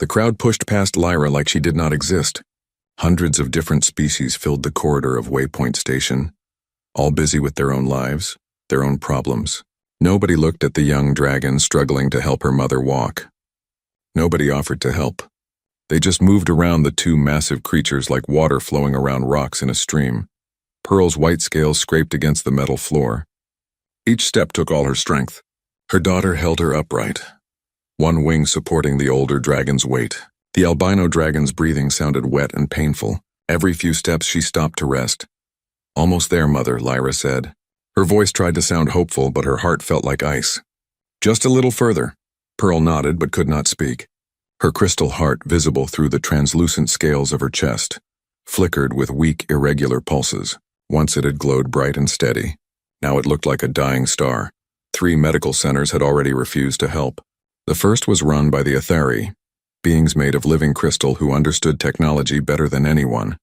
The crowd pushed past Lyra like she did not exist. Hundreds of different species filled the corridor of Waypoint Station, all busy with their own lives, their own problems. Nobody looked at the young dragon struggling to help her mother walk. Nobody offered to help. They just moved around the two massive creatures like water flowing around rocks in a stream. Pearl's white scales scraped against the metal floor. Each step took all her strength. Her daughter held her upright, one wing supporting the older dragon's weight. The albino dragon's breathing sounded wet and painful. Every few steps she stopped to rest. "Almost there, Mother," Lyra said. Her voice tried to sound hopeful, but her heart felt like ice. "Just a little further." Pearl nodded but could not speak. Her crystal heart, visible through the translucent scales of her chest, flickered with weak, irregular pulses. Once it had glowed bright and steady. Now it looked like a dying star. 3 medical centers had already refused to help. The first was run by the Athari, beings made of living crystal who understood technology better than anyone.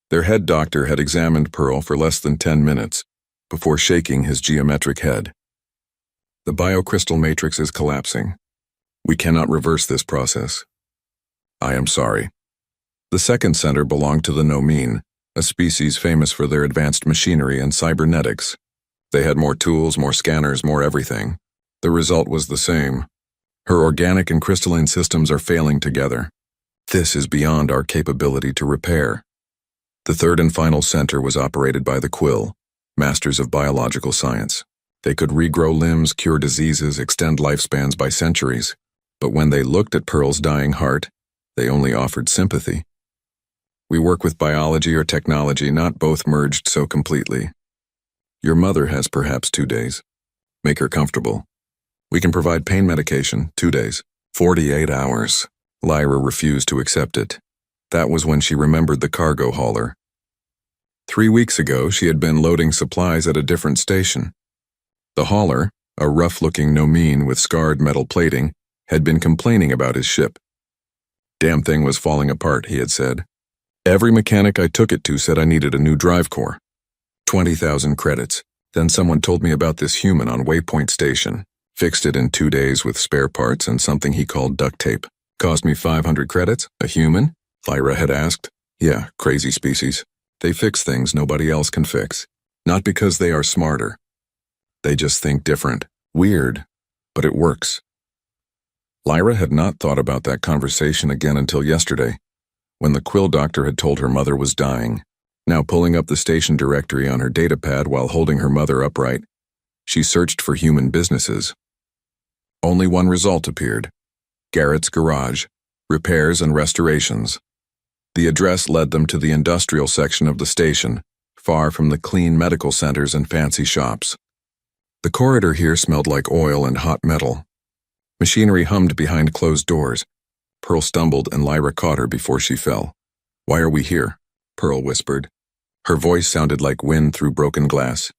Their head doctor had examined Pearl for less than 10 minutes before shaking his geometric head. "The biocrystal matrix is collapsing. We cannot reverse this process. I am sorry." The second center belonged to the Nomine, a species famous for their advanced machinery and cybernetics. They had more tools, more scanners, more everything. The result was the same. Her organic and crystalline systems are failing together. This is beyond our capability to repair. The third and final center was operated by the Quill, masters of biological science. They could regrow limbs, cure diseases, extend lifespans by centuries. But when they looked at Pearl's dying heart, they only offered sympathy. "We work with biology or technology, not both merged so completely. Your mother has perhaps 2 days. Make her comfortable. We can provide pain medication, 2 days. 48 hours. Lyra refused to accept it. That was when she remembered the cargo hauler. 3 weeks ago, she had been loading supplies at a different station. The hauler, a rough-looking Nomine with scarred metal plating, had been complaining about his ship. "Damn thing was falling apart," he had said. "Every mechanic I took it to said I needed a new drive core. 20,000 credits. Then someone told me about this human on Waypoint Station. Fixed it in 2 days with spare parts and something he called duct tape. Cost me 500 credits? A human?" Lyra had asked. "Yeah, crazy species. They fix things nobody else can fix. Not because they are smarter. They just think different. Weird, but it works." Lyra had not thought about that conversation again until yesterday, when the Quill doctor had told her mother was dying. Now pulling up the station directory on her datapad while holding her mother upright, she searched for human businesses. Only one result appeared: Garrett's Garage, repairs and restorations. The address led them to the industrial section of the station, far from the clean medical centers and fancy shops. The corridor here smelled like oil and hot metal. Machinery hummed behind closed doors. Pearl stumbled and Lyra caught her before she fell. "Why are we here?" Pearl whispered. Her voice sounded like wind through broken glass.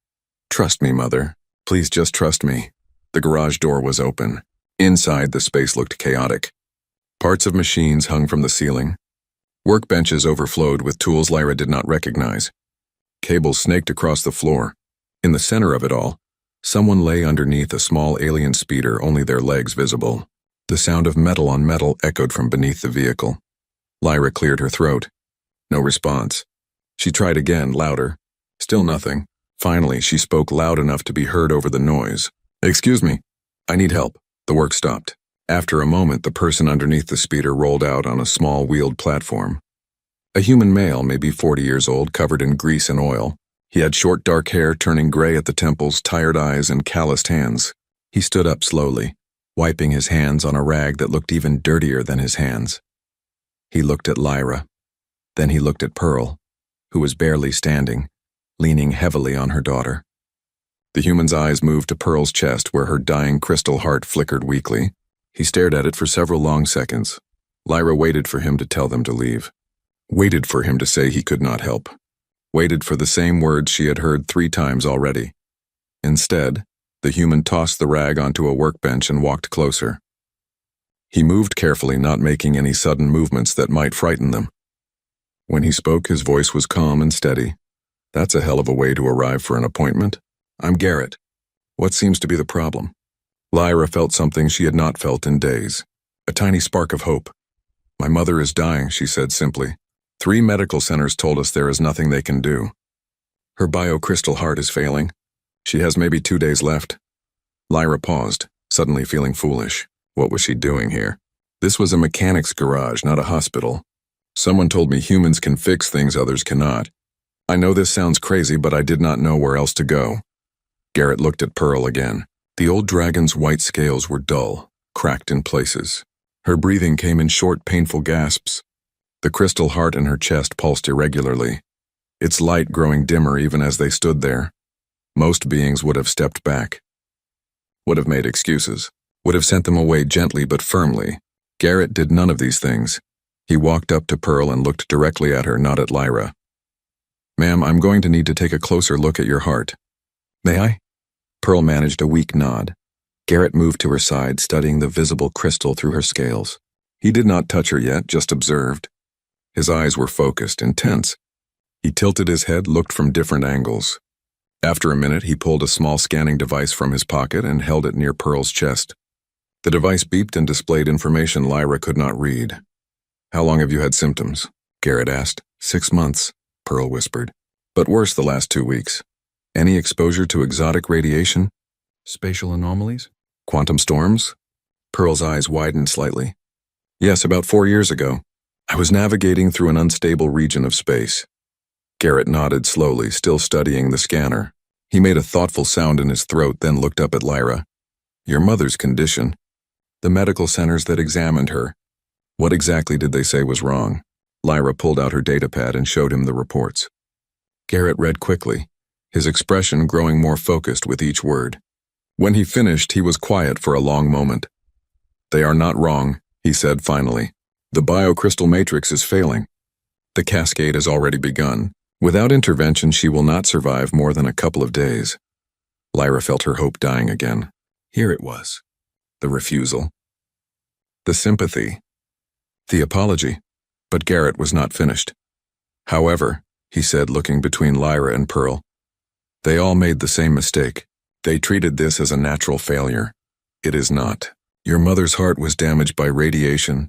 "Trust me, Mother. Please just trust me." The garage door was open. Inside, the space looked chaotic. Parts of machines hung from the ceiling. Workbenches overflowed with tools Lyra did not recognize. Cables snaked across the floor. In the center of it all, someone lay underneath a small alien speeder, only their legs visible. The sound of metal on metal echoed from beneath the vehicle. Lyra cleared her throat. No response. She tried again, louder. Still nothing. Finally, she spoke loud enough to be heard over the noise. "Excuse me. I need help." The work stopped. After a moment, the person underneath the speeder rolled out on a small wheeled platform. A human male, maybe 40 years old, covered in grease and oil. He had short dark hair turning gray at the temples, tired eyes, and calloused hands. He stood up slowly, wiping his hands on a rag that looked even dirtier than his hands. He looked at Lyra. Then he looked at Pearl, who was barely standing, leaning heavily on her daughter. The human's eyes moved to Pearl's chest where her dying crystal heart flickered weakly. He stared at it for several long seconds. Lyra waited for him to tell them to leave. Waited for him to say he could not help. Waited for the same words she had heard 3 times already. Instead, the human tossed the rag onto a workbench and walked closer. He moved carefully, not making any sudden movements that might frighten them. When he spoke, his voice was calm and steady. "That's a hell of a way to arrive for an appointment. I'm Garrett. What seems to be the problem?" Lyra felt something she had not felt in days. A tiny spark of hope. My mother is dying, she said simply. 3 medical centers told us there is nothing they can do. Her biocrystal heart is failing. She has maybe 2 days left. Lyra paused, suddenly feeling foolish. What was she doing here? This was a mechanic's garage, not a hospital. Someone told me humans can fix things others cannot. I know this sounds crazy, but I did not know where else to go. Garrett looked at Pearl again. The old dragon's white scales were dull, cracked in places. Her breathing came in short, painful gasps. The crystal heart in her chest pulsed irregularly, its light growing dimmer even as they stood there. Most beings would have stepped back, would have made excuses, would have sent them away gently but firmly. Garrett did none of these things. He walked up to Pearl and looked directly at her, not at Lyra. "Ma'am, I'm going to need to take a closer look at your heart." "May I?" Pearl managed a weak nod. Garrett moved to her side, studying the visible crystal through her scales. He did not touch her yet, just observed. His eyes were focused, intense. He tilted his head, looked from different angles. After a minute, he pulled a small scanning device from his pocket and held it near Pearl's chest. The device beeped and displayed information Lyra could not read. "How long have you had symptoms?" Garrett asked. 6 months, Pearl whispered. "But worse the last 2 weeks. Any exposure to exotic radiation? Spatial anomalies? Quantum storms?" Pearl's eyes widened slightly. "Yes, about 4 years ago. I was navigating through an unstable region of space." Garrett nodded slowly, still studying the scanner. He made a thoughtful sound in his throat, then looked up at Lyra. "Your mother's condition. The medical centers that examined her. What exactly did they say was wrong?" Lyra pulled out her datapad and showed him the reports. Garrett read quickly, his expression growing more focused with each word. When he finished, he was quiet for a long moment. "They are not wrong," he said finally. "The biocrystal matrix is failing. The cascade has already begun. Without intervention, she will not survive more than a couple of days." Lyra felt her hope dying again. Here it was. The refusal. The sympathy. The apology. But Garrett was not finished. "However," he said, looking between Lyra and Pearl, "they all made the same mistake. They treated this as a natural failure. It is not. Your mother's heart was damaged by radiation,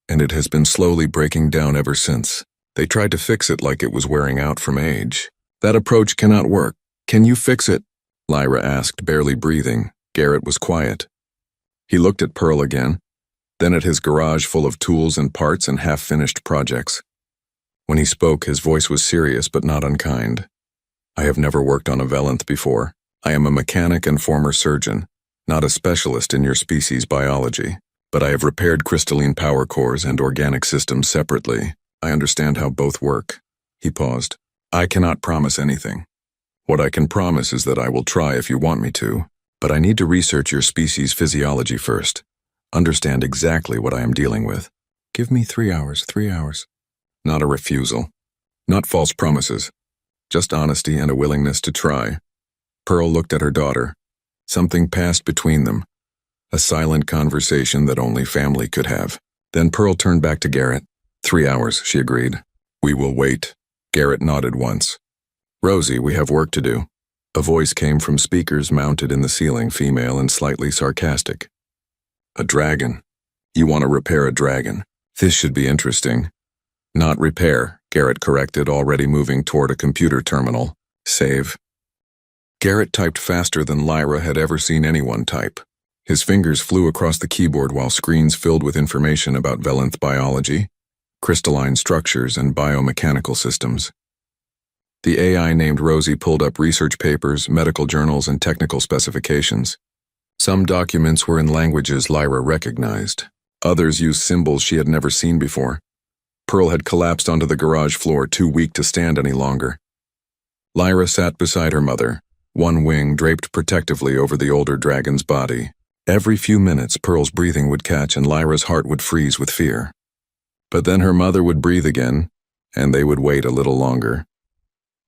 and it has been slowly breaking down ever since. They tried to fix it like it was wearing out from age. That approach cannot work. Can you fix it?" Lyra asked, barely breathing. Garrett was quiet. He looked at Pearl again, then at his garage full of tools and parts and half-finished projects. When he spoke, his voice was serious but not unkind. "I have never worked on a Velenth before. I am a mechanic and former surgeon, not a specialist in your species' biology, but I have repaired crystalline power cores and organic systems separately. I understand how both work." He paused. "I cannot promise anything. What I can promise is that I will try if you want me to, but I need to research your species' physiology first. Understand exactly what I am dealing with. Give me 3 hours, 3 hours. Not a refusal. Not false promises. Just honesty and a willingness to try." Pearl looked at her daughter. Something passed between them. A silent conversation that only family could have. Then Pearl turned back to Garrett. 3 hours, she agreed. "We will wait." Garrett nodded once. "Rosie, we have work to do." A voice came from speakers mounted in the ceiling, female and slightly sarcastic. "A dragon. You want to repair a dragon. This should be interesting." "Not repair," Garrett corrected, already moving toward a computer terminal. "Save." Garrett typed faster than Lyra had ever seen anyone type. His fingers flew across the keyboard while screens filled with information about Velenth biology, crystalline structures, and biomechanical systems. The AI named Rosie pulled up research papers, medical journals, and technical specifications. Some documents were in languages Lyra recognized. Others used symbols she had never seen before. Pearl had collapsed onto the garage floor, too weak to stand any longer. Lyra sat beside her mother, one wing draped protectively over the older dragon's body. Every few minutes, Pearl's breathing would catch and Lyra's heart would freeze with fear. But then her mother would breathe again, and they would wait a little longer.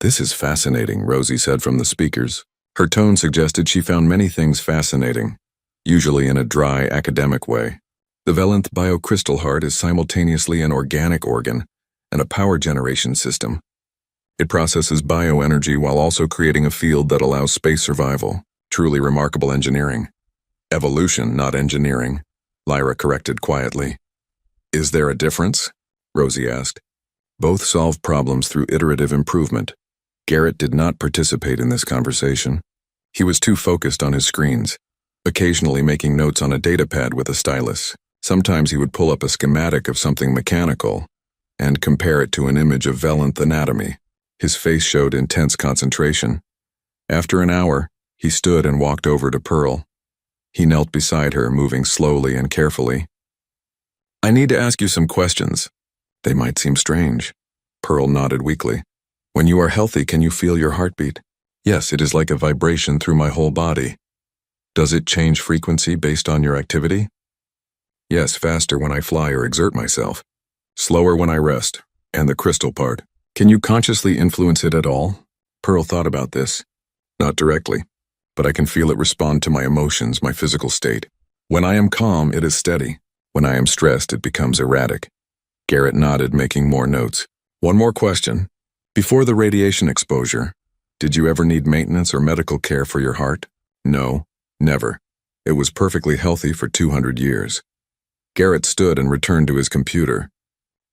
"This is fascinating," Rosie said from the speakers. Her tone suggested she found many things fascinating, usually in a dry, academic way. The Velenth biocrystal heart is simultaneously an organic organ and a power generation system. It processes bioenergy while also creating a field that allows space survival. Truly remarkable engineering. "Evolution, not engineering," Lyra corrected quietly. Is there a difference? Rosie asked. Both solve problems through iterative improvement. Garrett did not participate in this conversation. He was too focused on his screens, occasionally making notes on a datapad with a stylus. Sometimes he would pull up a schematic of something mechanical and compare it to an image of Velanth anatomy. His face showed intense concentration. After an hour, he stood and walked over to Pearl. He knelt beside her, moving slowly and carefully. I need to ask you some questions. They might seem strange. Pearl nodded weakly. When you are healthy, can you feel your heartbeat? Yes, it is like a vibration through my whole body. Does it change frequency based on your activity? Yes, faster when I fly or exert myself. Slower when I rest. And the crystal part. Can you consciously influence it at all? Pearl thought about this. Not directly, but I can feel it respond to my emotions, my physical state. When I am calm, it is steady. When I am stressed, it becomes erratic. Garrett nodded, making more notes. One more question. Before the radiation exposure, did you ever need maintenance or medical care for your heart? No, never. It was perfectly healthy for 200 years. Garrett stood and returned to his computer.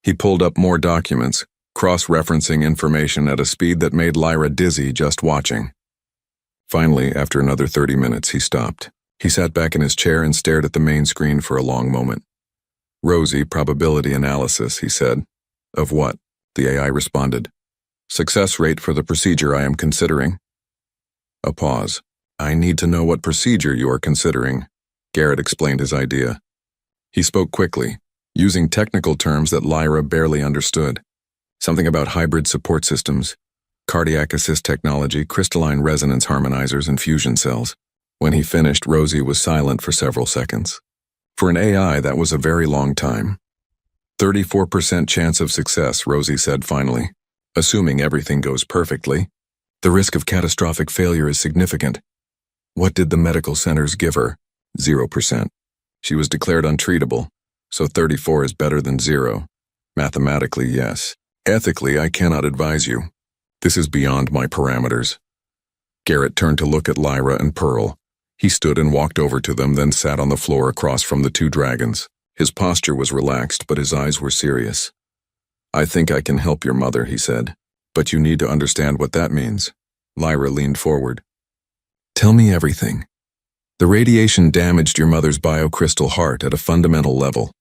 He pulled up more documents, cross-referencing information at a speed that made Lyra dizzy just watching. Finally, after another 30 minutes, he stopped. He sat back in his chair and stared at the main screen for a long moment. Rosie, probability analysis, he said. Of what? The AI responded. Success rate for the procedure I am considering. A pause. I need to know what procedure you are considering. Garrett explained his idea. He spoke quickly, using technical terms that Lyra barely understood. Something about hybrid support systems, cardiac assist technology, crystalline resonance harmonizers, and fusion cells. When he finished, Rosie was silent for several seconds. For an AI, that was a very long time. 34% chance of success, Rosie said finally. Assuming everything goes perfectly, the risk of catastrophic failure is significant. What did the medical centers give her? 0%. She was declared untreatable, so 34 is better than 0. Mathematically, yes. Ethically, I cannot advise you. This is beyond my parameters. Garrett turned to look at Lyra and Pearl. He stood and walked over to them, then sat on the floor across from the two dragons. His posture was relaxed, but his eyes were serious. I think I can help your mother, he said. But you need to understand what that means. Lyra leaned forward. Tell me everything. The radiation damaged your mother's biocrystal heart at a fundamental level.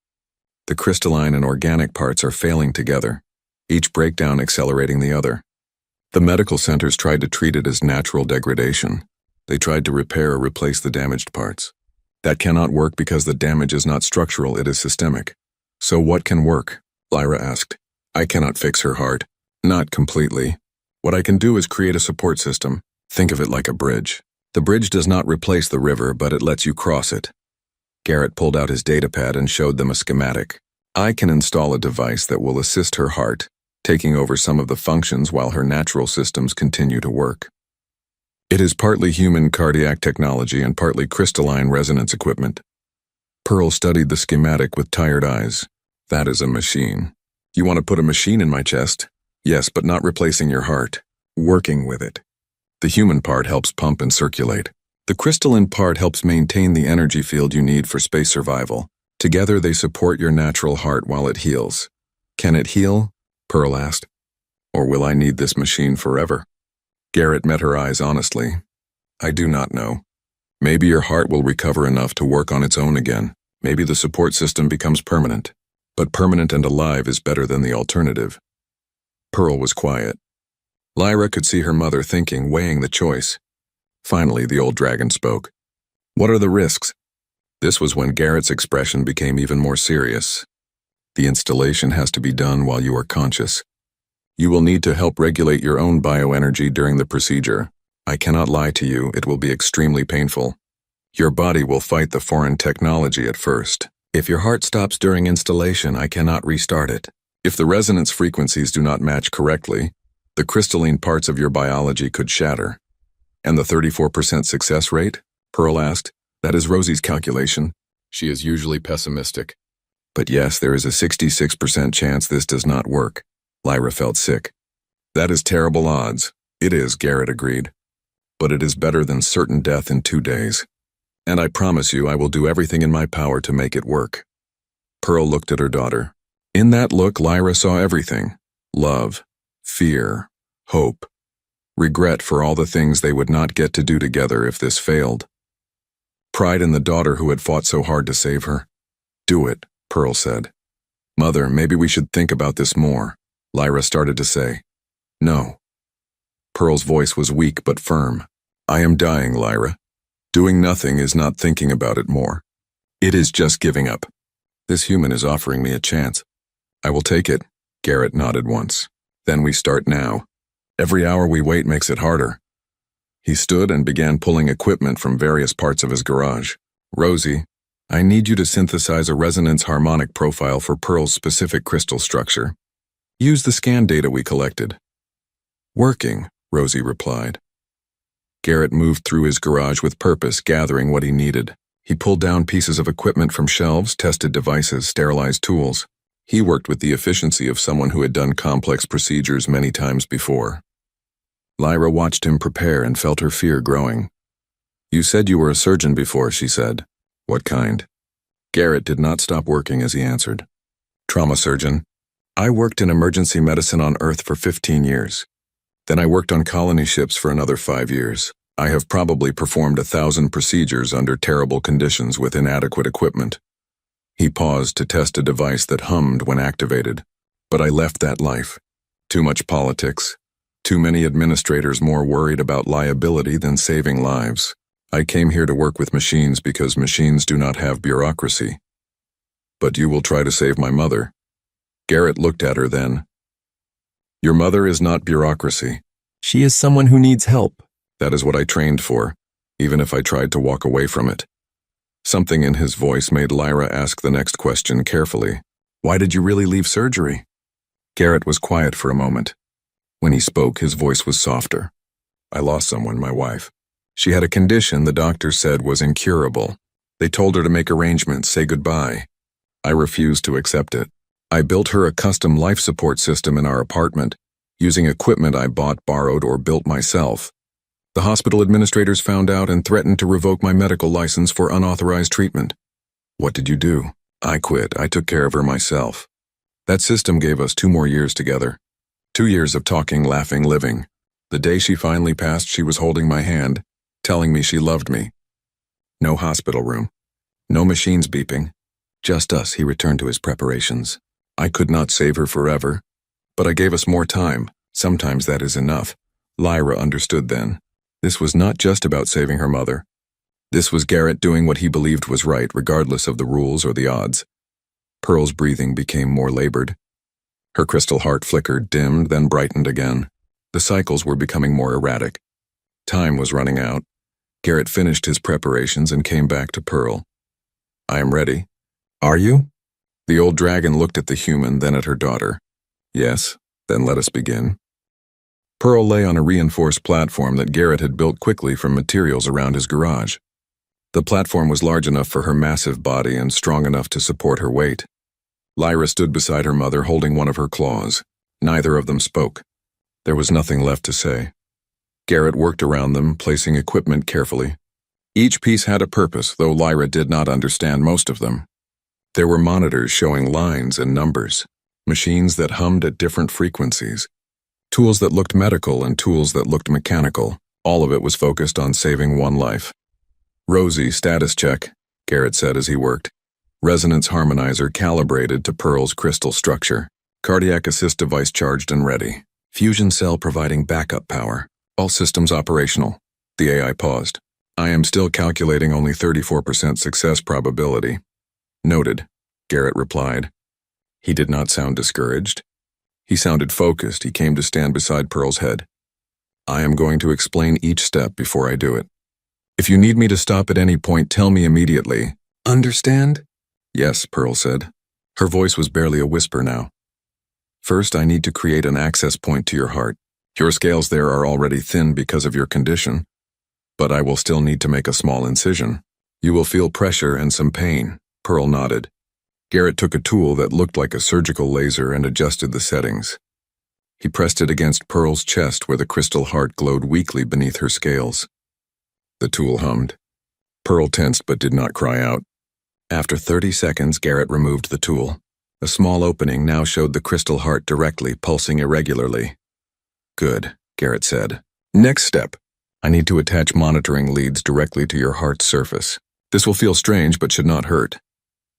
The crystalline and organic parts are failing together, each breakdown accelerating the other. The medical centers tried to treat it as natural degradation. They tried to repair or replace the damaged parts. That cannot work because the damage is not structural, it is systemic. So what can work? Lyra asked. I cannot fix her heart. Not completely. What I can do is create a support system. Think of it like a bridge. The bridge does not replace the river, but it lets you cross it. Garrett pulled out his datapad and showed them a schematic. I can install a device that will assist her heart, taking over some of the functions while her natural systems continue to work. It is partly human cardiac technology and partly crystalline resonance equipment. Pearl studied the schematic with tired eyes. That is a machine. You want to put a machine in my chest? Yes, but not replacing your heart. Working with it. The human part helps pump and circulate. The crystalline part helps maintain the energy field you need for space survival. Together they support your natural heart while it heals. Can it heal? Pearl asked. Or will I need this machine forever? Garrett met her eyes honestly. I do not know. Maybe your heart will recover enough to work on its own again. Maybe the support system becomes permanent. But permanent and alive is better than the alternative. Pearl was quiet. Lyra could see her mother thinking, weighing the choice. Finally, the old dragon spoke. What are the risks? This was when Garrett's expression became even more serious. The installation has to be done while you are conscious. You will need to help regulate your own bioenergy during the procedure. I cannot lie to you, it will be extremely painful. Your body will fight the foreign technology at first. If your heart stops during installation, I cannot restart it. If the resonance frequencies do not match correctly, the crystalline parts of your biology could shatter. And the 34% success rate? Pearl asked. That is Rosie's calculation. She is usually pessimistic. But yes, there is a 66% chance this does not work. Lyra felt sick. That is terrible odds. It is, Garrett agreed. But it is better than certain death in 2 days. And I promise you I will do everything in my power to make it work. Pearl looked at her daughter. In that look, Lyra saw everything: love, fear, hope, regret for all the things they would not get to do together if this failed. Pride in the daughter who had fought so hard to save her. "Do it," Pearl said. "Mother, maybe we should think about this more," Lyra started to say. "No." Pearl's voice was weak but firm. "I am dying, Lyra. Doing nothing is not thinking about it more. It is just giving up. This human is offering me a chance. I will take it." Garrett nodded once. "Then we start now. Every hour we wait makes it harder." He stood and began pulling equipment from various parts of his garage. "Rosie, I need you to synthesize a resonance harmonic profile for Pearl's specific crystal structure. Use the scan data we collected." "Working," Rosie replied. Garrett moved through his garage with purpose, gathering what he needed. He pulled down pieces of equipment from shelves, tested devices, sterilized tools. He worked with the efficiency of someone who had done complex procedures many times before. Lyra watched him prepare and felt her fear growing. "You said you were a surgeon before," she said. "What kind?" Garrett did not stop working as he answered. "Trauma surgeon. I worked in emergency medicine on Earth for 15 years. Then I worked on colony ships for another 5 years. I have probably performed 1,000 procedures under terrible conditions with inadequate equipment." He paused to test a device that hummed when activated. "But I left that life. Too much politics. Too many administrators more worried about liability than saving lives. I came here to work with machines because machines do not have bureaucracy." "But you will try to save my mother." Garrett looked at her then. "Your mother is not bureaucracy. She is someone who needs help. That is what I trained for, even if I tried to walk away from it." Something in his voice made Lyra ask the next question carefully. "Why did you really leave surgery?" Garrett was quiet for a moment. When he spoke, his voice was softer. "I lost someone, my wife. She had a condition the doctor said was incurable. They told her to make arrangements, say goodbye. I refused to accept it. I built her a custom life support system in our apartment, using equipment I bought, borrowed, or built myself. The hospital administrators found out and threatened to revoke my medical license for unauthorized treatment. What did you do?" "I quit. I took care of her myself. That system gave us 2 more years together. 2 years of talking, laughing, living. The day she finally passed, she was holding my hand, telling me she loved me. No hospital room. No machines beeping. Just us." He returned to his preparations. "I could not save her forever, but I gave us more time. Sometimes that is enough." Lyra understood then. This was not just about saving her mother. This was Garrett doing what he believed was right, regardless of the rules or the odds. Pearl's breathing became more labored. Her crystal heart flickered, dimmed, then brightened again. The cycles were becoming more erratic. Time was running out. Garrett finished his preparations and came back to Pearl. "I am ready." "Are you?" The old dragon looked at the human, then at her daughter. "Yes, then let us begin." Pearl lay on a reinforced platform that Garrett had built quickly from materials around his garage. The platform was large enough for her massive body and strong enough to support her weight. Lyra stood beside her mother, holding one of her claws. Neither of them spoke. There was nothing left to say. Garrett worked around them, placing equipment carefully. Each piece had a purpose, though Lyra did not understand most of them. There were monitors showing lines and numbers, machines that hummed at different frequencies, tools that looked medical and tools that looked mechanical. All of it was focused on saving one life. "Rosie, status check," Garrett said as he worked. Resonance harmonizer calibrated to Pearl's crystal structure. Cardiac assist device charged and ready. Fusion cell providing backup power. All systems operational. The AI paused. "I am still calculating only 34% success probability." "Noted," Garrett replied. He did not sound discouraged. He sounded focused. He came to stand beside Pearl's head. "I am going to explain each step before I do it. If you need me to stop at any point, tell me immediately. Understand?" "Yes," Pearl said. Her voice was barely a whisper now. "First, I need to create an access point to your heart. Your scales there are already thin because of your condition, but I will still need to make a small incision. You will feel pressure and some pain." Pearl nodded. Garrett took a tool that looked like a surgical laser and adjusted the settings. He pressed it against Pearl's chest where the crystal heart glowed weakly beneath her scales. The tool hummed. Pearl tensed but did not cry out. After 30 seconds, Garrett removed the tool. A small opening now showed the crystal heart directly, pulsing irregularly. Good, Garrett said. Next step. I need to attach monitoring leads directly to your heart's surface. This will feel strange but should not hurt.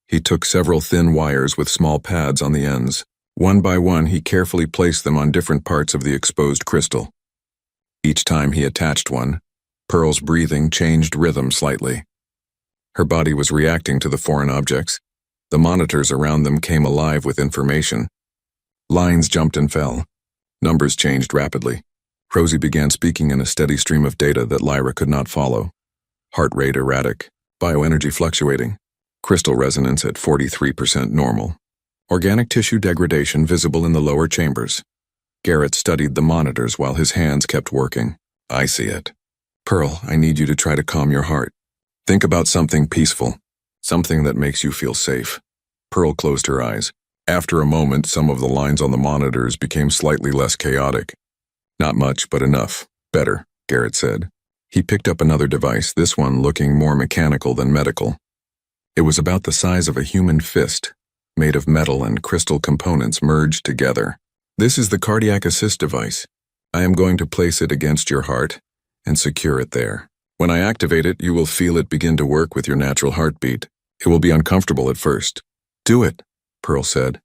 He took several thin wires with small pads on the ends. One by one, he carefully placed them on different parts of the exposed crystal. Each time he attached one, Pearl's breathing changed rhythm slightly. Her body was reacting to the foreign objects. The monitors around them came alive with information. Lines jumped and fell. Numbers changed rapidly. Rosie began speaking in a steady stream of data that Lyra could not follow. Heart rate erratic, bioenergy fluctuating, crystal resonance at 43% normal. Organic tissue degradation visible in the lower chambers. Garrett studied the monitors while his hands kept working. I see it. Pearl, I need you to try to calm your heart. Think about something peaceful, something that makes you feel safe. Pearl closed her eyes. After a moment, some of the lines on the monitors became slightly less chaotic. Not much, but enough. Better, Garrett said. He picked up another device, this one looking more mechanical than medical. It was about the size of a human fist, made of metal and crystal components merged together. This is the cardiac assist device. I am going to place it against your heart and secure it there. When I activate it, you will feel it begin to work with your natural heartbeat. It will be uncomfortable at first. Do it, Pearl said.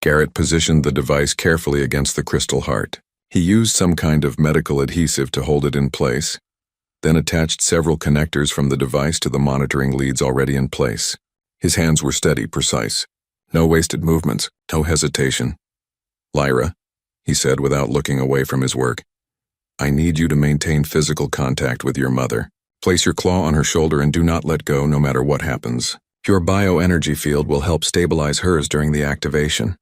Garrett positioned the device carefully against the crystal heart. He used some kind of medical adhesive to hold it in place, then attached several connectors from the device to the monitoring leads already in place. His hands were steady, precise. No wasted movements, no hesitation. Lyra, he said without looking away from his work, I need you to maintain physical contact with your mother. Place your claw on her shoulder and do not let go no matter what happens. Your bioenergy field will help stabilize hers during the activation.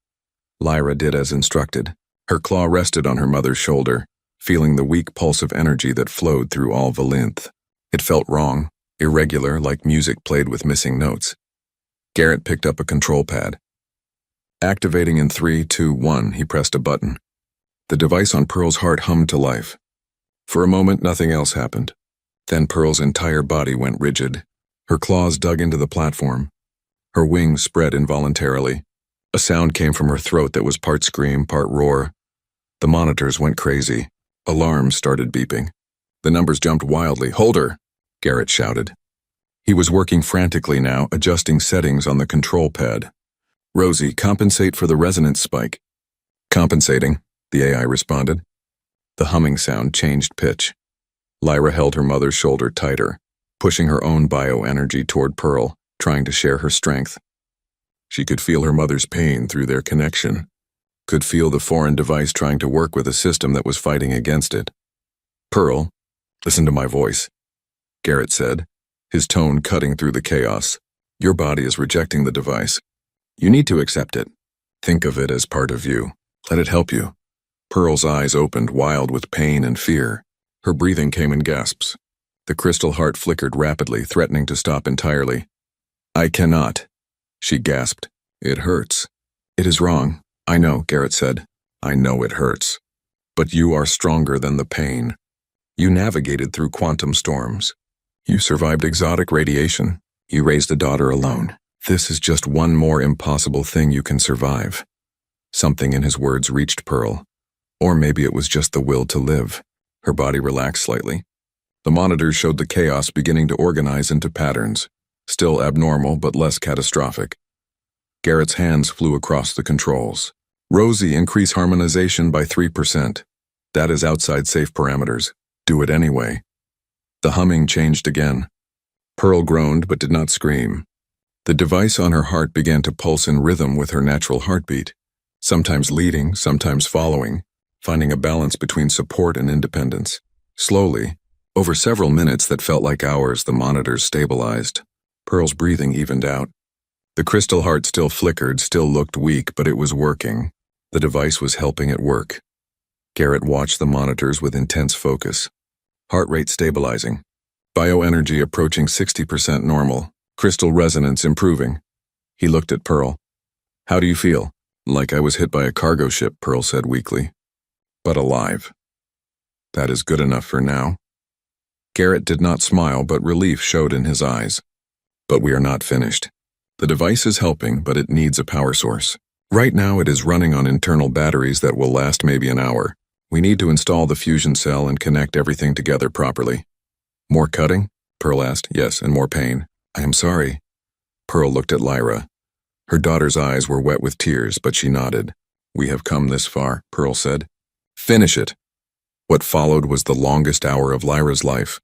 Lyra did as instructed. Her claw rested on her mother's shoulder, feeling the weak pulse of energy that flowed through all the length. It felt wrong, irregular, like music played with missing notes. Garrett picked up a control pad. Activating in 3, 2, 1, he pressed a button. The device on Pearl's heart hummed to life. For a moment, nothing else happened. Then Pearl's entire body went rigid. Her claws dug into the platform. Her wings spread involuntarily. A sound came from her throat that was part scream, part roar. The monitors went crazy. Alarms started beeping. The numbers jumped wildly. Hold her, Garrett shouted. He was working frantically now, adjusting settings on the control pad. Rosie, compensate for the resonance spike. Compensating, the AI responded. The humming sound changed pitch. Lyra held her mother's shoulder tighter, pushing her own bioenergy toward Pearl, trying to share her strength. She could feel her mother's pain through their connection, could feel the foreign device trying to work with a system that was fighting against it. Pearl, listen to my voice, Garrett said, his tone cutting through the chaos. Your body is rejecting the device. You need to accept it. Think of it as part of you. Let it help you. Pearl's eyes opened, wild with pain and fear. Her breathing came in gasps. The crystal heart flickered rapidly, threatening to stop entirely. I cannot, she gasped. It hurts. It is wrong. I know, Garrett said. I know it hurts. But you are stronger than the pain. You navigated through quantum storms. You survived exotic radiation. You raised a daughter alone. This is just one more impossible thing you can survive. Something in his words reached Pearl. Or maybe it was just the will to live. Her body relaxed slightly. The monitors showed the chaos beginning to organize into patterns, still abnormal but less catastrophic. Garrett's hands flew across the controls. Rosie, increase harmonization by 3%. That is outside safe parameters. Do it anyway. The humming changed again. Pearl groaned but did not scream. The device on her heart began to pulse in rhythm with her natural heartbeat, sometimes leading, sometimes following, finding a balance between support and independence. Slowly, over several minutes that felt like hours, the monitors stabilized. Pearl's breathing evened out. The crystal heart still flickered, still looked weak, but it was working. The device was helping it work. Garrett watched the monitors with intense focus. Heart rate stabilizing. Bioenergy approaching 60% normal. Crystal resonance improving. He looked at Pearl. How do you feel? Like I was hit by a cargo ship, Pearl said weakly. But alive. That is good enough for now. Garrett did not smile, but relief showed in his eyes. But we are not finished. The device is helping, but it needs a power source. Right now it is running on internal batteries that will last maybe an hour. We need to install the fusion cell and connect everything together properly. More cutting? Pearl asked. Yes, and more pain. I am sorry. Pearl looked at Lyra. Her daughter's eyes were wet with tears, but she nodded. We have come this far, Pearl said. Finish it. What followed was the longest hour of Lyra's life.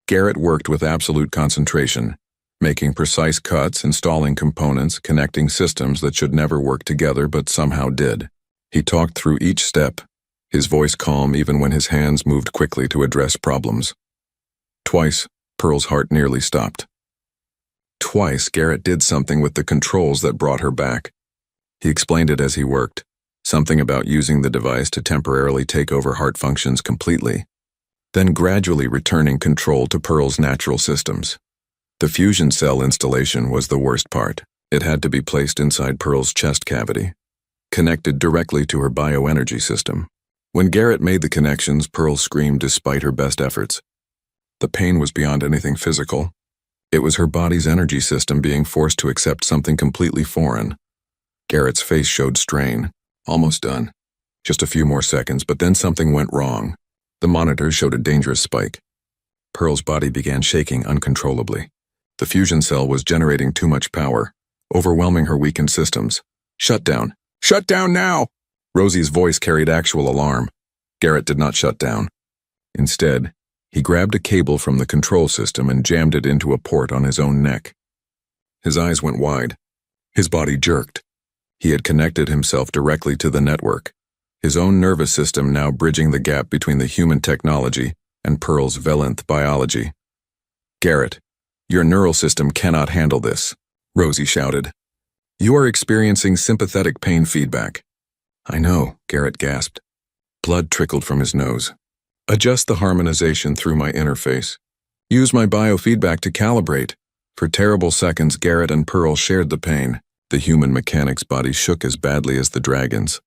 Garrett worked with absolute concentration, making precise cuts, installing components, connecting systems that should never work together but somehow did. He talked through each step, his voice calm even when his hands moved quickly to address problems. Twice, Pearl's heart nearly stopped. Twice, Garrett did something with the controls that brought her back. He explained it as he worked, something about using the device to temporarily take over heart functions completely, then gradually returning control to Pearl's natural systems. The fusion cell installation was the worst part. It had to be placed inside Pearl's chest cavity, connected directly to her bioenergy system. When Garrett made the connections, Pearl screamed despite her best efforts. The pain was beyond anything physical. It was her body's energy system being forced to accept something completely foreign. Garrett's face showed strain. Almost done. Just a few more seconds, but then something went wrong. The monitor showed a dangerous spike. Pearl's body began shaking uncontrollably. The fusion cell was generating too much power, overwhelming her weakened systems. Shut down. Shut down now! Rosie's voice carried actual alarm. Garrett did not shut down. Instead, he grabbed a cable from the control system and jammed it into a port on his own neck. His eyes went wide. His body jerked. He had connected himself directly to the network, his own nervous system now bridging the gap between the human technology and Pearl's Velenth biology. Garrett, your neural system cannot handle this, Rosie shouted. You are experiencing sympathetic pain feedback. I know, Garrett gasped. Blood trickled from his nose. Adjust the harmonization through my interface. Use my biofeedback to calibrate. For terrible seconds, Garrett and Pearl shared the pain. The human mechanic's body shook as badly as the dragon's.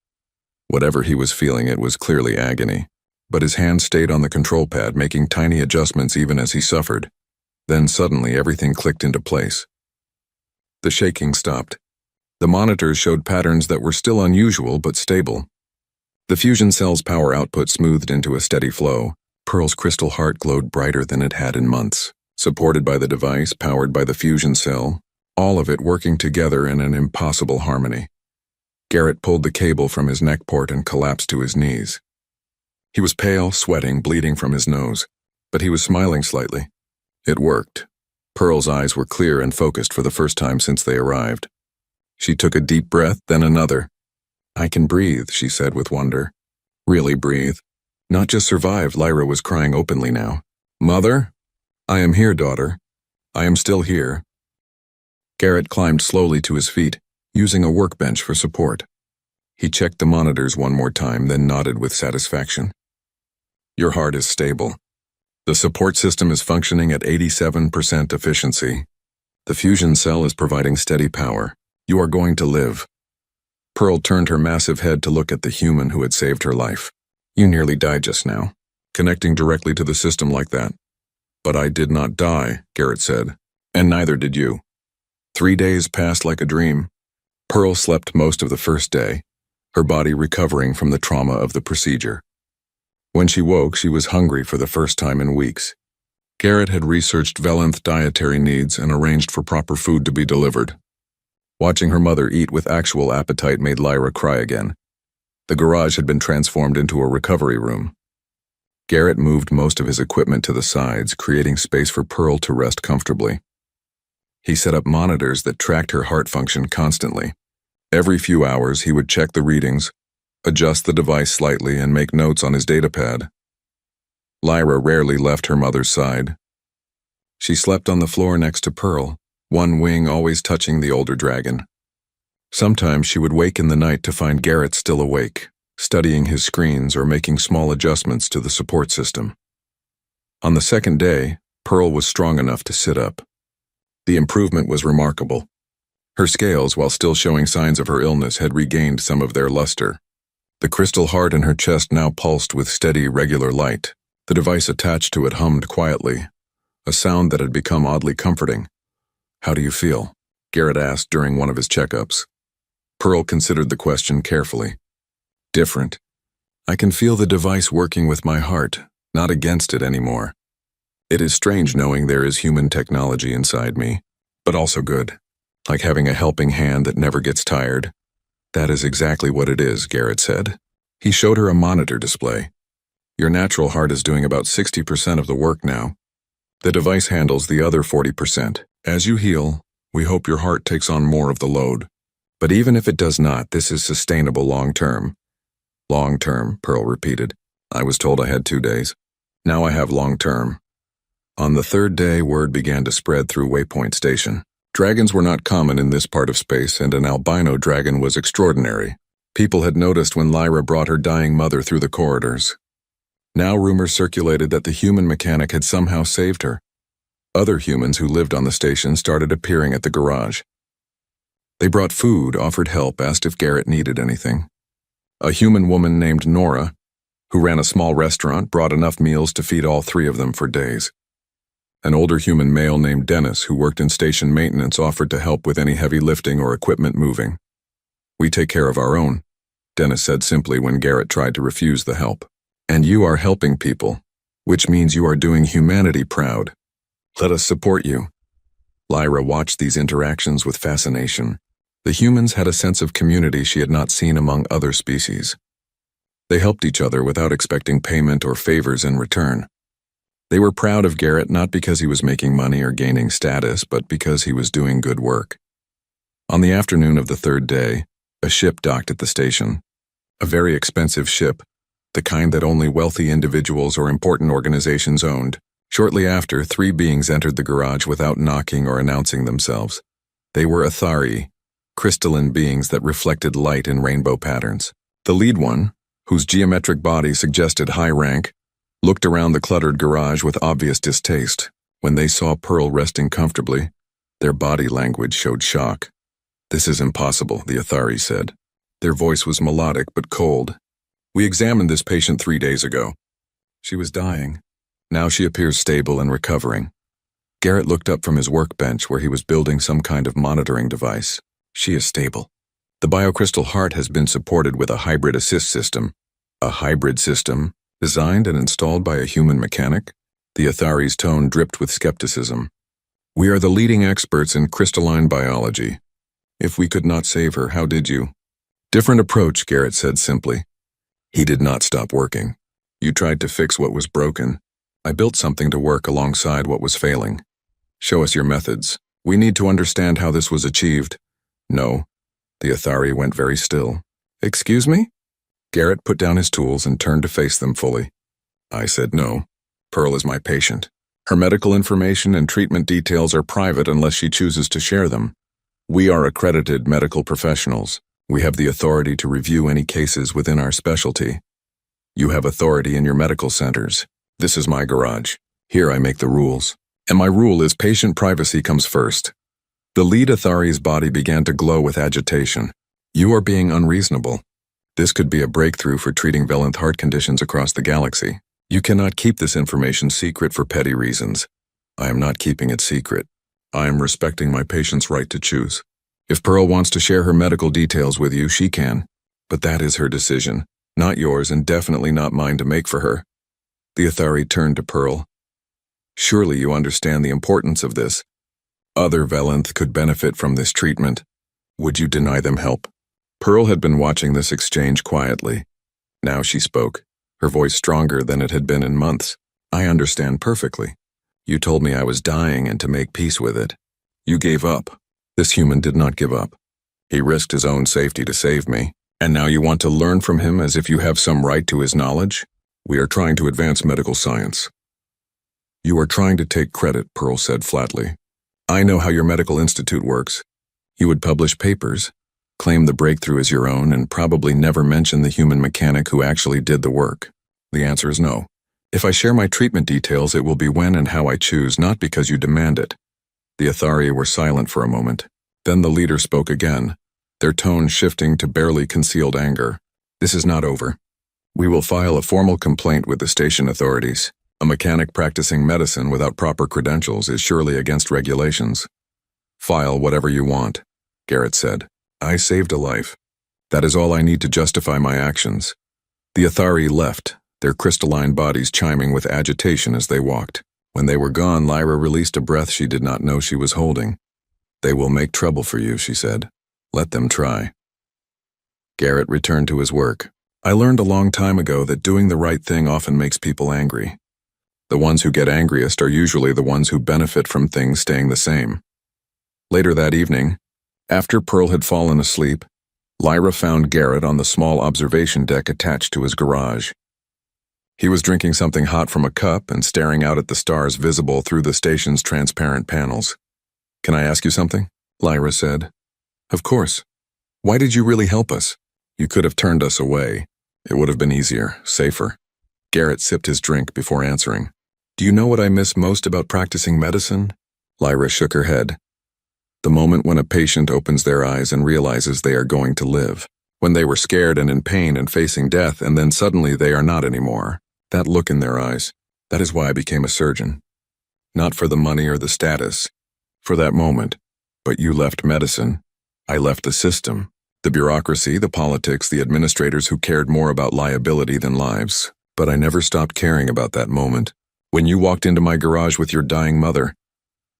Whatever he was feeling, it was clearly agony. But his hand stayed on the control pad, making tiny adjustments even as he suffered. Then suddenly everything clicked into place. The shaking stopped. The monitors showed patterns that were still unusual but stable. The fusion cell's power output smoothed into a steady flow. Pearl's crystal heart glowed brighter than it had in months. Supported by the device, powered by the fusion cell, all of it working together in an impossible harmony. Garrett pulled the cable from his neck port and collapsed to his knees. He was pale, sweating, bleeding from his nose, but he was smiling slightly. It worked. Pearl's eyes were clear and focused for the first time since they arrived. She took a deep breath, then another. I can breathe, she said with wonder. Really breathe. Not just survive, Lyra was crying openly now. Mother? I am here, daughter. I am still here. Garrett climbed slowly to his feet, using a workbench for support. He checked the monitors one more time, then nodded with satisfaction. Your heart is stable. The support system is functioning at 87% efficiency. The fusion cell is providing steady power. You are going to live. Pearl turned her massive head to look at the human who had saved her life. You nearly died just now, connecting directly to the system like that. But I did not die, Garrett said, and neither did you. 3 days passed like a dream. Pearl slept most of the first day, her body recovering from the trauma of the procedure. When she woke, she was hungry for the first time in weeks. Garrett had researched Velenth dietary needs and arranged for proper food to be delivered. Watching her mother eat with actual appetite made Lyra cry again. The garage had been transformed into a recovery room. Garrett moved most of his equipment to the sides, creating space for Pearl to rest comfortably. He set up monitors that tracked her heart function constantly. Every few hours, he would check the readings, adjust the device slightly, and make notes on his datapad. Lyra rarely left her mother's side. She slept on the floor next to Pearl, one wing always touching the older dragon. Sometimes she would wake in the night to find Garrett still awake, studying his screens or making small adjustments to the support system. On the second day, Pearl was strong enough to sit up. The improvement was remarkable. Her scales, while still showing signs of her illness, had regained some of their luster. The crystal heart in her chest now pulsed with steady, regular light. The device attached to it hummed quietly, a sound that had become oddly comforting. "How do you feel?" Garrett asked during one of his checkups. Pearl considered the question carefully. "Different. I can feel the device working with my heart, not against it anymore. It is strange knowing there is human technology inside me, but also good, like having a helping hand that never gets tired." "That is exactly what it is," Garrett said. He showed her a monitor display. "Your natural heart is doing about 60% of the work now. The device handles the other 40%. As you heal, we hope your heart takes on more of the load. But even if it does not, this is sustainable long-term." "Long-term," Pearl repeated. "I was told I had 2 days. Now I have long-term." On the third day, word began to spread through Waypoint Station. Dragons were not common in this part of space, and an albino dragon was extraordinary. People had noticed when Lyra brought her dying mother through the corridors. Now rumors circulated that the human mechanic had somehow saved her. Other humans who lived on the station started appearing at the garage. They brought food, offered help, asked if Garrett needed anything. A human woman named Nora, who ran a small restaurant, brought enough meals to feed all 3 of them for days. An older human male named Dennis, who worked in station maintenance, offered to help with any heavy lifting or equipment moving. "We take care of our own," Dennis said simply when Garrett tried to refuse the help. "And you are helping people, which means you are doing humanity proud. Let us support you." Lyra watched these interactions with fascination. The humans had a sense of community she had not seen among other species. They helped each other without expecting payment or favors in return. They were proud of Garrett not because he was making money or gaining status, but because he was doing good work. On the afternoon of the third day, a ship docked at the station. A very expensive ship, the kind that only wealthy individuals or important organizations owned. Shortly after, 3 beings entered the garage without knocking or announcing themselves. They were Athari, crystalline beings that reflected light in rainbow patterns. The lead one, whose geometric body suggested high rank, looked around the cluttered garage with obvious distaste. When they saw Pearl resting comfortably, their body language showed shock. "This is impossible," the Athari said. Their voice was melodic but cold. "We examined this patient 3 days ago. She was dying. Now she appears stable and recovering." Garrett looked up from his workbench where he was building some kind of monitoring device. "She is stable. The biocrystal heart has been supported with a hybrid assist system." "A hybrid system? Designed and installed by a human mechanic?" The Athari's tone dripped with skepticism. "We are the leading experts in crystalline biology. If we could not save her, how did you?" "Different approach," Garrett said simply. He did not stop working. "You tried to fix what was broken. I built something to work alongside what was failing. Show us your methods. We need to understand how this was achieved." "No." The Athari went very still. "Excuse me?" Garrett put down his tools and turned to face them fully. "I said no. Pearl is my patient. Her medical information and treatment details are private unless she chooses to share them. We are accredited medical professionals. We have the authority to review any cases within our specialty. You have authority in your medical centers. This is my garage. Here I make the rules. And my rule is patient privacy comes first." The lead Athari's body began to glow with agitation. "You are being unreasonable. This could be a breakthrough for treating Velenth heart conditions across the galaxy. You cannot keep this information secret for petty reasons." "I am not keeping it secret. I am respecting my patient's right to choose. If Pearl wants to share her medical details with you, she can. But that is her decision, not yours and definitely not mine to make for her." The Athari turned to Pearl. "Surely you understand the importance of this. Other Velenth could benefit from this treatment. Would you deny them help?" Pearl had been watching this exchange quietly. Now she spoke, her voice stronger than it had been in months. "I understand perfectly. You told me I was dying and to make peace with it. You gave up. This human did not give up. He risked his own safety to save me. And now you want to learn from him as if you have some right to his knowledge? We are trying to advance medical science." "You are trying to take credit," Pearl said flatly. "I know how your medical institute works. You would publish papers, claim the breakthrough as your own, and probably never mention the human mechanic who actually did the work. The answer is no. If I share my treatment details, it will be when and how I choose, not because you demand it." The Athari were silent for a moment. Then the leader spoke again, their tone shifting to barely concealed anger. "This is not over. We will file a formal complaint with the station authorities. A mechanic practicing medicine without proper credentials is surely against regulations. File whatever you want, Garrett said. I saved a life. That is all I need to justify my actions. The Athari left, their crystalline bodies chiming with agitation as they walked. When they were gone, Lyra released a breath she did not know she was holding. They will make trouble for you, she said. Let them try. Garrett returned to his work. I learned a long time ago that doing the right thing often makes people angry. The ones who get angriest are usually the ones who benefit from things staying the same. Later that evening, after Pearl had fallen asleep, Lyra found Garrett on the small observation deck attached to his garage. He was drinking something hot from a cup and staring out at the stars visible through the station's transparent panels. Can I ask you something? Lyra said. Of course. Why did you really help us? You could have turned us away. It would have been easier, safer. Garrett sipped his drink before answering. Do you know what I miss most about practicing medicine? Lyra shook her head. The moment when a patient opens their eyes and realizes they are going to live. When they were scared and in pain and facing death, and then suddenly they are not anymore. That look in their eyes, that is why I became a surgeon. Not for the money or the status, for that moment. But you left medicine. I left the system. The bureaucracy, the politics, the administrators who cared more about liability than lives. But I never stopped caring about that moment. When you walked into my garage with your dying mother,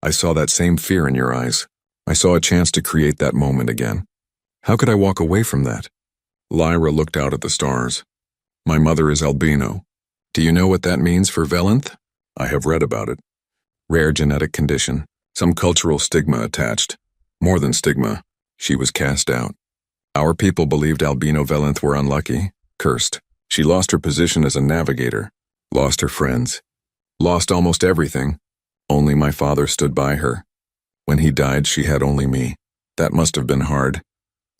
I saw that same fear in your eyes. I saw a chance to create that moment again. How could I walk away from that? Lyra looked out at the stars. My mother is albino. Do you know what that means for Velenth? I have read about it. Rare genetic condition, some cultural stigma attached. More than stigma, she was cast out. Our people believed Albino Velenth were unlucky, cursed. She lost her position as a navigator, lost her friends, lost almost everything. Only my father stood by her. When he died, she had only me. That must have been hard.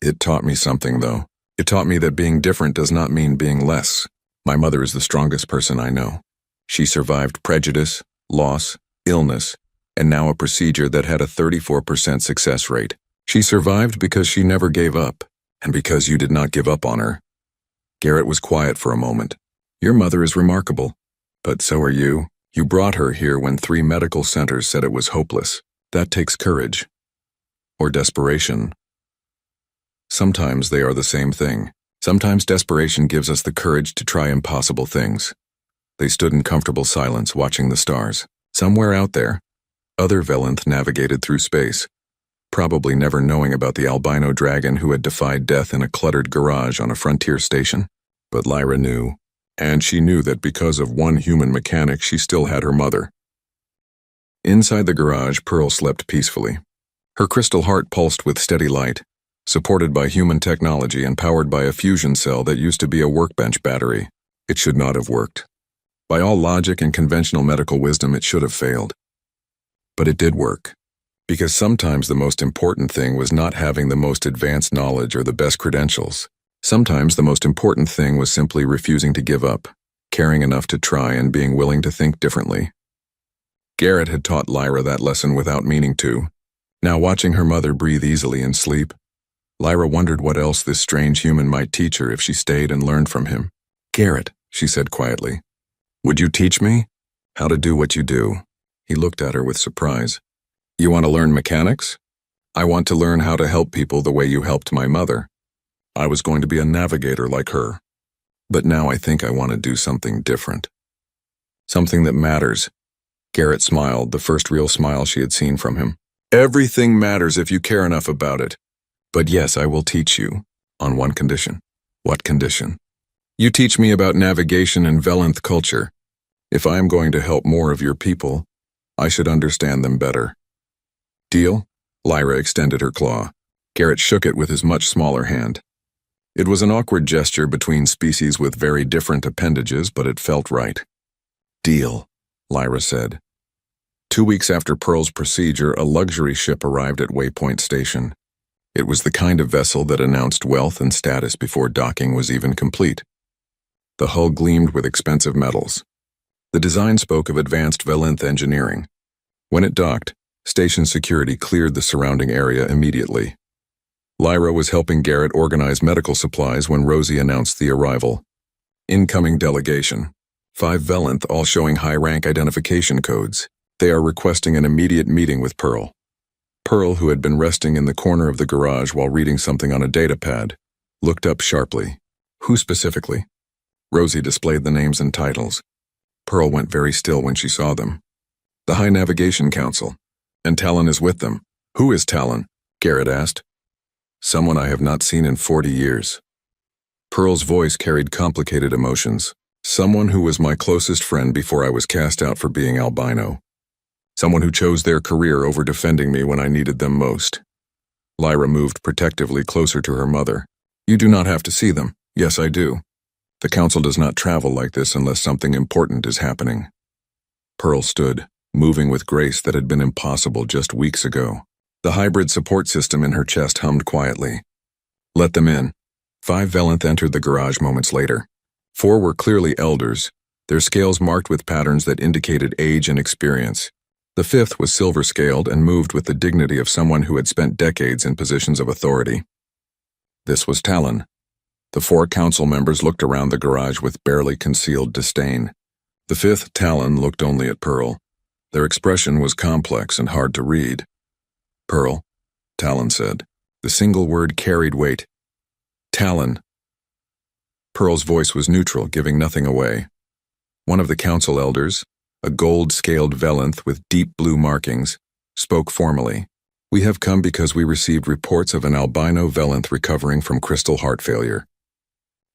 It taught me something, though. It taught me that being different does not mean being less. My mother is the strongest person I know. She survived prejudice, loss, illness, and now a procedure that had a 34% success rate. She survived because she never gave up, and because you did not give up on her. Garrett was quiet for a moment. Your mother is remarkable, but so are you. You brought her here when 3 medical centers said it was hopeless. That takes courage. Or desperation. Sometimes they are the same thing. Sometimes desperation gives us the courage to try impossible things. They stood in comfortable silence, watching the stars. Somewhere out there, other Velenth navigated through space, probably never knowing about the albino dragon who had defied death in a cluttered garage on a frontier station. But Lyra knew, and she knew that because of one human mechanic, she still had her mother. Inside the garage, Pearl slept peacefully. Her crystal heart pulsed with steady light, supported by human technology and powered by a fusion cell that used to be a workbench battery. It should not have worked. By all logic and conventional medical wisdom, it should have failed. But it did work. Because sometimes the most important thing was not having the most advanced knowledge or the best credentials. Sometimes the most important thing was simply refusing to give up, caring enough to try and being willing to think differently. Garrett had taught Lyra that lesson without meaning to. Now watching her mother breathe easily in sleep, Lyra wondered what else this strange human might teach her if she stayed and learned from him. Garrett, she said quietly, would you teach me how to do what you do? He looked at her with surprise. You want to learn mechanics? I want to learn how to help people the way you helped my mother. I was going to be a navigator like her. But now I think I want to do something different. Something that matters. Garrett smiled, the first real smile she had seen from him. Everything matters if you care enough about it. But yes, I will teach you, on one condition. What condition? You teach me about navigation and Velenth culture. If I am going to help more of your people, I should understand them better. Deal? Lyra extended her claw. Garrett shook it with his much smaller hand. It was an awkward gesture between species with very different appendages, but it felt right. Deal, Lyra said. 2 weeks after Pearl's procedure, a luxury ship arrived at Waypoint Station. It was the kind of vessel that announced wealth and status before docking was even complete. The hull gleamed with expensive metals. The design spoke of advanced Velenth engineering. When it docked, station security cleared the surrounding area immediately. Lyra was helping Garrett organize medical supplies when Rosie announced the arrival. Incoming delegation. 5 Velenth, all showing high-rank identification codes. They are requesting an immediate meeting with Pearl. Pearl, who had been resting in the corner of the garage while reading something on a datapad, looked up sharply. Who specifically? Rosie displayed the names and titles. Pearl went very still when she saw them. The High Navigation Council. And Talon is with them. Who is Talon? Garrett asked. Someone I have not seen in 40 years. Pearl's voice carried complicated emotions. Someone who was my closest friend before I was cast out for being albino. Someone who chose their career over defending me when I needed them most. Lyra moved protectively closer to her mother. You do not have to see them. Yes, I do. The council does not travel like this unless something important is happening. Pearl stood, moving with grace that had been impossible just weeks ago. The hybrid support system in her chest hummed quietly. Let them in. 5 Velenth entered the garage moments later. 4 were clearly elders, their scales marked with patterns that indicated age and experience. The 5th was silver-scaled and moved with the dignity of someone who had spent decades in positions of authority. This was Talon. The 4 council members looked around the garage with barely concealed disdain. The 5th, Talon, looked only at Pearl. Their expression was complex and hard to read. Pearl, Talon said. The single word carried weight. Talon. Pearl's voice was neutral, giving nothing away. One of the council elders, a gold-scaled Velenth with deep blue markings, spoke formally. We have come because we received reports of an albino Velenth recovering from crystal heart failure.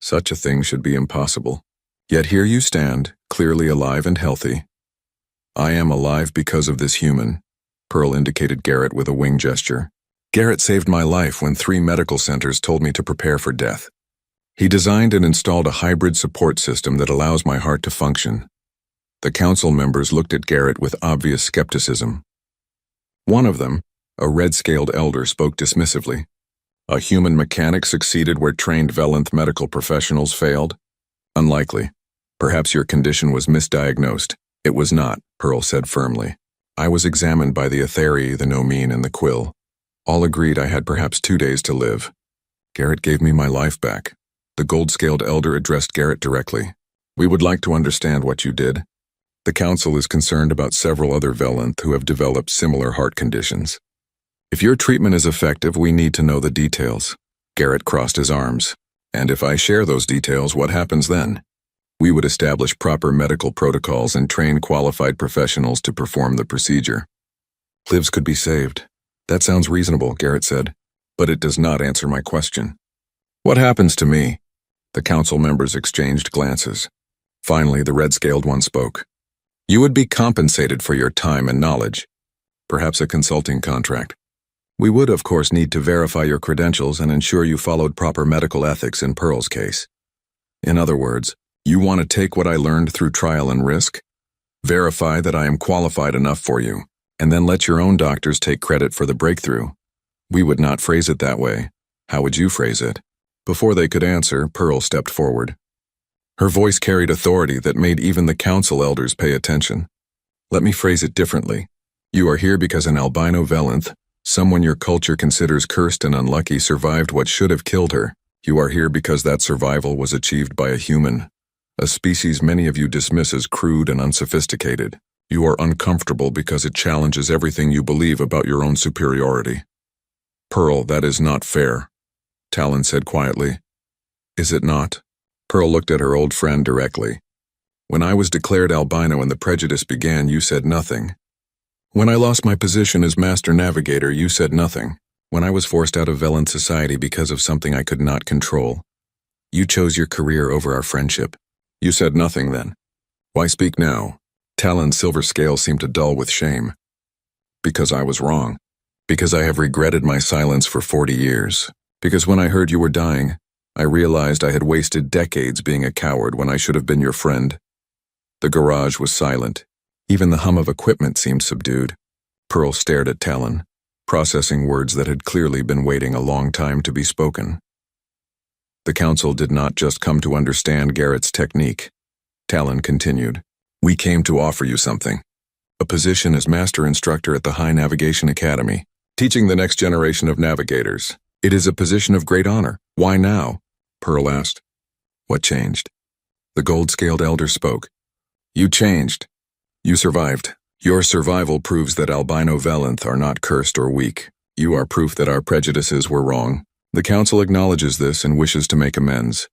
Such a thing should be impossible. Yet here you stand, clearly alive and healthy. I am alive because of this human. Pearl indicated Garrett with a wing gesture. Garrett saved my life when 3 medical centers told me to prepare for death. He designed and installed a hybrid support system that allows my heart to function. The council members looked at Garrett with obvious skepticism. One of them, a red-scaled elder, spoke dismissively. A human mechanic succeeded where trained Velenth medical professionals failed? Unlikely. Perhaps your condition was misdiagnosed. It was not, Pearl said firmly. I was examined by the Aetheri, the Nomine, and the Quill. All agreed I had perhaps 2 days to live. Garrett gave me my life back. The gold-scaled elder addressed Garrett directly. We would like to understand what you did. The council is concerned about several other Velenth who have developed similar heart conditions. If your treatment is effective, we need to know the details. Garrett crossed his arms. And if I share those details, what happens then? We would establish proper medical protocols and train qualified professionals to perform the procedure. Lives could be saved. That sounds reasonable, Garrett said, but it does not answer my question. What happens to me? The council members exchanged glances. Finally, the red-scaled one spoke. You would be compensated for your time and knowledge. Perhaps a consulting contract. We would, of course, need to verify your credentials and ensure you followed proper medical ethics in Pearl's case. In other words, you want to take what I learned through trial and risk? Verify that I am qualified enough for you, and then let your own doctors take credit for the breakthrough. We would not phrase it that way. How would you phrase it? Before they could answer, Pearl stepped forward. Her voice carried authority that made even the council elders pay attention. Let me phrase it differently. You are here because an albino Velenth, someone your culture considers cursed and unlucky, survived what should have killed her. You are here because that survival was achieved by a human, a species many of you dismiss as crude and unsophisticated. You are uncomfortable because it challenges everything you believe about your own superiority. Pearl, that is not fair, Talon said quietly. Is it not? Pearl looked at her old friend directly. When I was declared albino and the prejudice began, you said nothing. When I lost my position as Master Navigator, you said nothing. When I was forced out of Velenth society because of something I could not control, you chose your career over our friendship. You said nothing then. Why speak now? Talon's silver scale seemed to dull with shame. Because I was wrong. Because I have regretted my silence for 40 years. Because when I heard you were dying, I realized I had wasted decades being a coward when I should have been your friend. The garage was silent. Even the hum of equipment seemed subdued. Pearl stared at Talon, processing words that had clearly been waiting a long time to be spoken. The council did not just come to understand Garrett's technique. Talon continued. We came to offer you something. A position as master instructor at the High Navigation Academy, teaching the next generation of navigators. It is a position of great honor. Why now? Pearl asked. What changed? The gold-scaled elder spoke. You changed. You survived. Your survival proves that albino Valenth are not cursed or weak. You are proof that our prejudices were wrong. The council acknowledges this and wishes to make amends.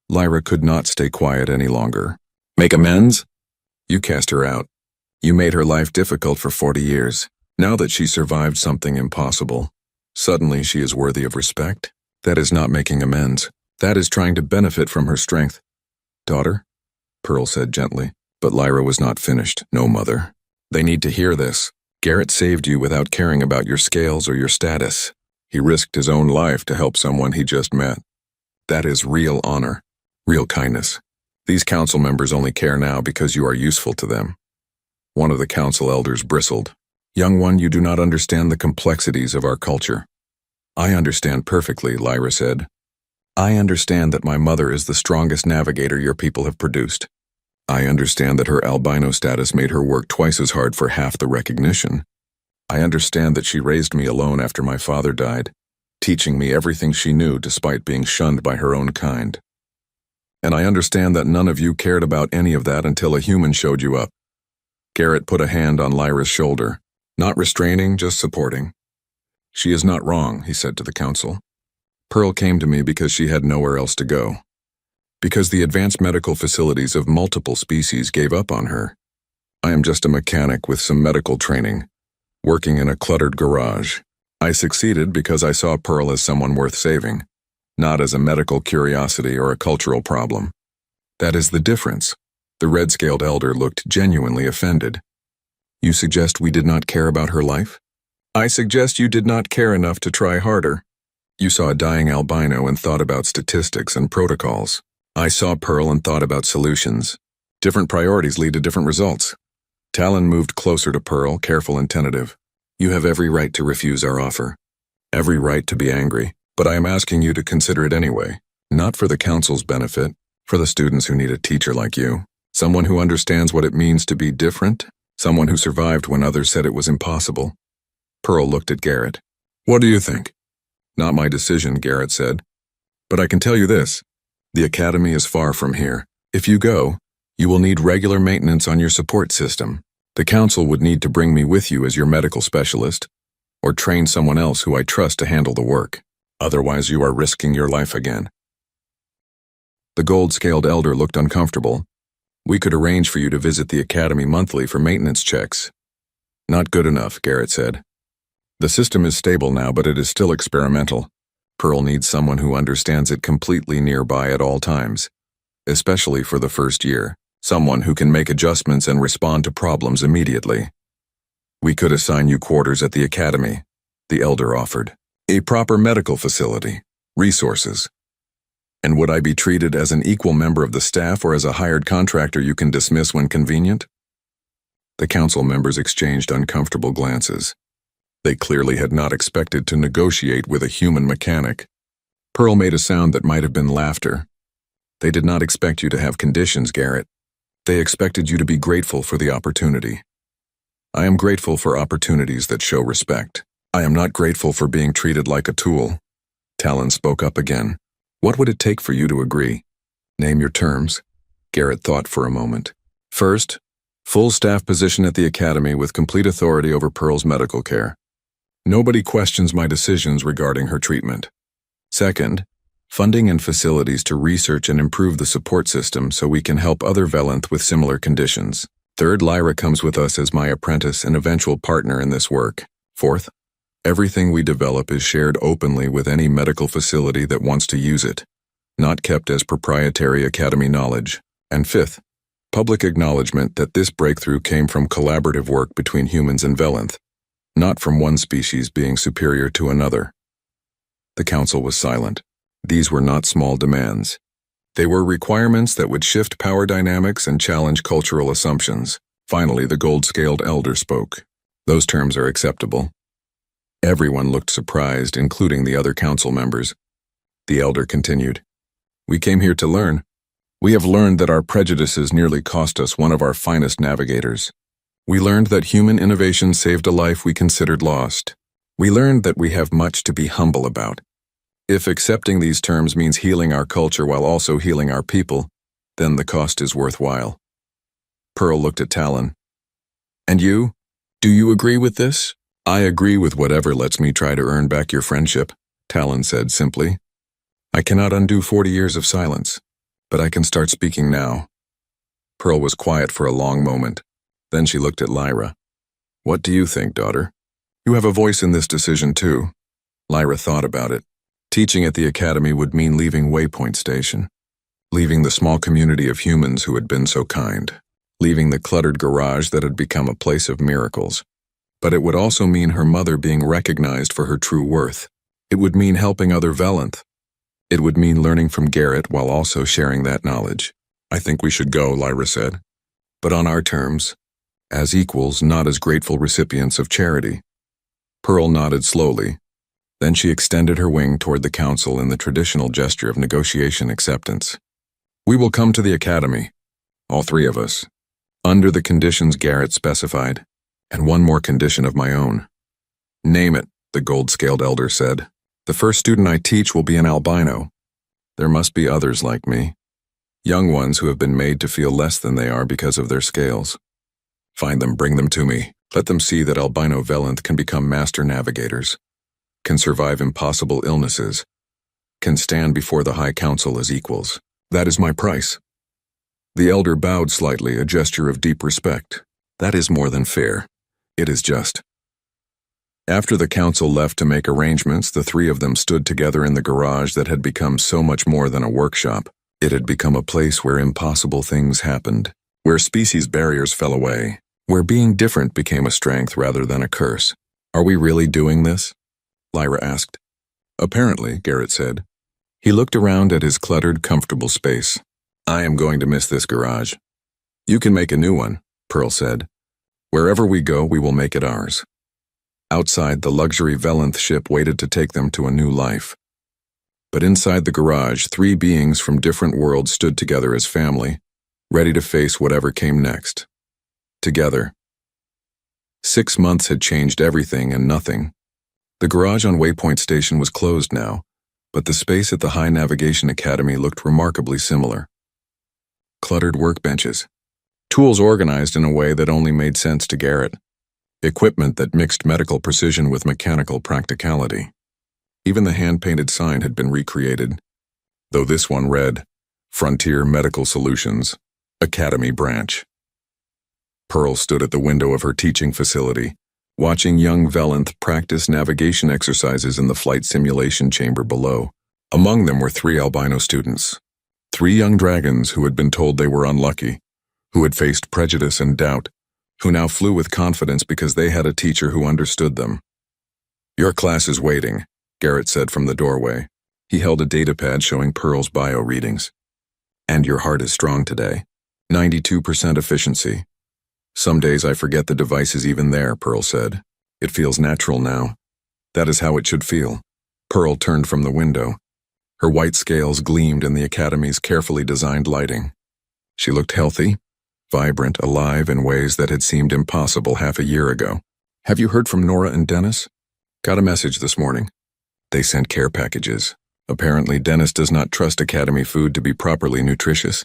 Lyra could not stay quiet any longer. Make amends? You cast her out. You made her life difficult for 40 years. Now that she survived something impossible, suddenly she is worthy of respect? That is not making amends. That is trying to benefit from her strength. Daughter? Pearl said gently. But Lyra was not finished. No, mother. They need to hear this. Garrett saved you without caring about your scales or your status. He risked his own life to help someone he just met. That is real honor, real kindness. These council members only care now because you are useful to them. One of the council elders bristled. Young one, you do not understand the complexities of our culture. I understand perfectly, Lyra said. I understand that my mother is the strongest navigator your people have produced. I understand that her albino status made her work twice as hard for half the recognition. I understand that she raised me alone after my father died, teaching me everything she knew despite being shunned by her own kind. And I understand that none of you cared about any of that until a human showed you up. Garrett put a hand on Lyra's shoulder, not restraining, just supporting. She is not wrong, he said to the council. Pearl came to me because she had nowhere else to go. Because the advanced medical facilities of multiple species gave up on her. I am just a mechanic with some medical training, working in a cluttered garage. I succeeded because I saw Pearl as someone worth saving, not as a medical curiosity or a cultural problem. That is the difference. The red-scaled elder looked genuinely offended. You suggest we did not care about her life? I suggest you did not care enough to try harder. You saw a dying albino and thought about statistics and protocols. I saw Pearl and thought about solutions. Different priorities lead to different results. Talon moved closer to Pearl, careful and tentative. You have every right to refuse our offer. Every right to be angry, but I am asking you to consider it anyway. Not for the council's benefit, for the students who need a teacher like you. Someone who understands what it means to be different. Someone who survived when others said it was impossible. Pearl looked at Garrett. What do you think? Not my decision, Garrett said. But I can tell you this. The academy is far from here. If you go, you will need regular maintenance on your support system. The council would need to bring me with you as your medical specialist, or train someone else who I trust to handle the work. Otherwise, you are risking your life again. The gold-scaled elder looked uncomfortable. We could arrange for you to visit the academy monthly for maintenance checks. Not good enough, Garrett said. The system is stable now, but it is still experimental. Pearl needs someone who understands it completely nearby at all times, especially for the first year. Someone who can make adjustments and respond to problems immediately. We could assign you quarters at the academy, the elder offered. A proper medical facility, resources. And would I be treated as an equal member of the staff or as a hired contractor you can dismiss when convenient? The council members exchanged uncomfortable glances. They clearly had not expected to negotiate with a human mechanic. Pearl made a sound that might have been laughter. They did not expect you to have conditions, Garrett. They expected you to be grateful for the opportunity. I am grateful for opportunities that show respect. I am not grateful for being treated like a tool. Talon spoke up again. What would it take for you to agree? Name your terms. Garrett thought for a moment. First, full staff position at the academy with complete authority over Pearl's medical care. Nobody questions my decisions regarding her treatment. Second, funding and facilities to research and improve the support system so we can help other Valenth with similar conditions. Third, Lyra comes with us as my apprentice and eventual partner in this work. Fourth, everything we develop is shared openly with any medical facility that wants to use it, not kept as proprietary academy knowledge. And fifth, public acknowledgement that this breakthrough came from collaborative work between humans and Valenth, not from one species being superior to another. The council was silent. These were not small demands. They were requirements that would shift power dynamics and challenge cultural assumptions. Finally, the gold-scaled elder spoke. Those terms are acceptable. Everyone looked surprised, including the other council members. The elder continued. We came here to learn. We have learned that our prejudices nearly cost us one of our finest navigators. We learned that human innovation saved a life we considered lost. We learned that we have much to be humble about. If accepting these terms means healing our culture while also healing our people, then the cost is worthwhile. Pearl looked at Talon. And you? Do you agree with this? I agree with whatever lets me try to earn back your friendship, Talon said simply. I cannot undo 40 years of silence, but I can start speaking now. Pearl was quiet for a long moment. Then she looked at Lyra. What do you think, daughter? You have a voice in this decision too. Lyra thought about it. Teaching at the academy would mean leaving Waypoint Station. Leaving the small community of humans who had been so kind. Leaving the cluttered garage that had become a place of miracles. But it would also mean her mother being recognized for her true worth. It would mean helping other Velenth. It would mean learning from Garrett while also sharing that knowledge. I think we should go, Lyra said. But on our terms. As equals, not as grateful recipients of charity. Pearl nodded slowly. Then she extended her wing toward the council in the traditional gesture of negotiation acceptance. We will come to the academy, all three of us, under the conditions Garrett specified, and one more condition of my own. Name it, the gold-scaled elder said. The first student I teach will be an albino. There must be others like me. Young ones who have been made to feel less than they are because of their scales. Find them, bring them to me. Let them see that albino Velenth can become master navigators, can survive impossible illnesses, can stand before the High Council as equals. That is my price. The elder bowed slightly, a gesture of deep respect. That is more than fair. It is just. After the council left to make arrangements, the three of them stood together in the garage that had become so much more than a workshop. It had become a place where impossible things happened, where species barriers fell away, where being different became a strength rather than a curse. Are we really doing this? Lyra asked. Apparently, Garrett said. He looked around at his cluttered, comfortable space. I am going to miss this garage. You can make a new one, Pearl said. Wherever we go, we will make it ours. Outside, the luxury Velenth ship waited to take them to a new life. But inside the garage, three beings from different worlds stood together as family, ready to face whatever came next. Together. 6 months had changed everything and nothing. The garage on Waypoint Station was closed now, but the space at the High Navigation Academy looked remarkably similar. Cluttered workbenches. Tools organized in a way that only made sense to Garrett. Equipment that mixed medical precision with mechanical practicality. Even the hand-painted sign had been recreated, though this one read, Frontier Medical Solutions, Academy Branch. Pearl stood at the window of her teaching facility, watching young Velenth practice navigation exercises in the flight simulation chamber below. Among them were 3 albino students. 3 young dragons who had been told they were unlucky, who had faced prejudice and doubt, who now flew with confidence because they had a teacher who understood them. Your class is waiting, Garrett said from the doorway. He held a datapad showing Pearl's bio readings. And your heart is strong today. 92% efficiency. Some days I forget the device is even there, Pearl said. It feels natural now. That is how it should feel. Pearl turned from the window. Her white scales gleamed in the academy's carefully designed lighting. She looked healthy, vibrant, alive in ways that had seemed impossible half a year ago. Have you heard from Nora and Dennis? Got a message this morning. They sent care packages. Apparently, Dennis does not trust academy food to be properly nutritious.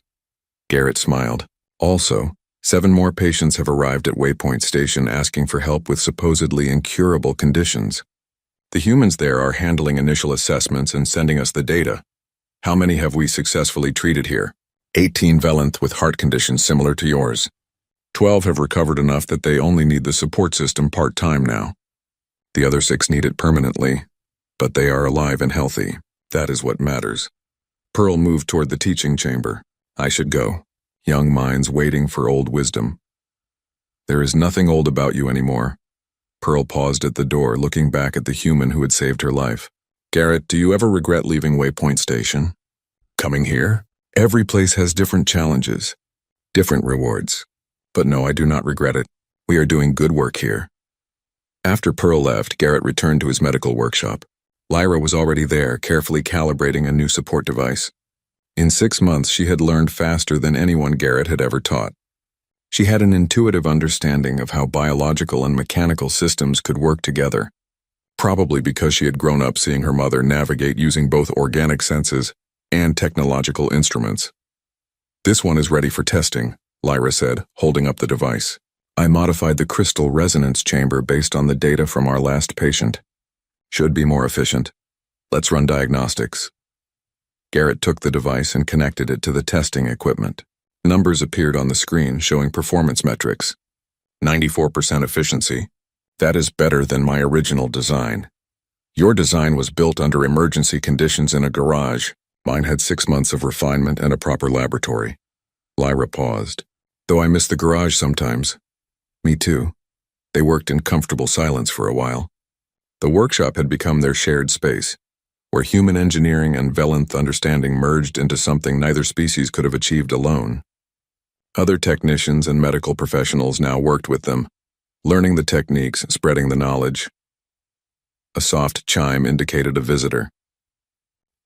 Garrett smiled. Also, 7 more patients have arrived at Waypoint Station asking for help with supposedly incurable conditions. The humans there are handling initial assessments and sending us the data. How many have we successfully treated here? 18 Velenth with heart conditions similar to yours. 12 have recovered enough that they only need the support system part-time now. The other 6 need it permanently, but they are alive and healthy. That is what matters. Pearl moved toward the teaching chamber. I should go. Young minds waiting for old wisdom. There is nothing old about you anymore. Pearl paused at the door, looking back at the human who had saved her life. Garrett, do you ever regret leaving Waypoint Station? Coming here? Every place has different challenges, different rewards. But no, I do not regret it. We are doing good work here. After Pearl left, Garrett returned to his medical workshop. Lyra was already there, carefully calibrating a new support device. In 6 months, she had learned faster than anyone Garrett had ever taught. She had an intuitive understanding of how biological and mechanical systems could work together, probably because she had grown up seeing her mother navigate using both organic senses and technological instruments. This one is ready for testing, Lyra said, holding up the device. I modified the crystal resonance chamber based on the data from our last patient. Should be more efficient. Let's run diagnostics. Garrett took the device and connected it to the testing equipment. Numbers appeared on the screen showing performance metrics. 94% efficiency. That is better than my original design. Your design was built under emergency conditions in a garage. Mine had 6 months of refinement and a proper laboratory. Lyra paused. Though I miss the garage sometimes. Me too. They worked in comfortable silence for a while. The workshop had become their shared space, where human engineering and Velenth understanding merged into something neither species could have achieved alone. Other technicians and medical professionals now worked with them, learning the techniques, spreading the knowledge. A soft chime indicated a visitor.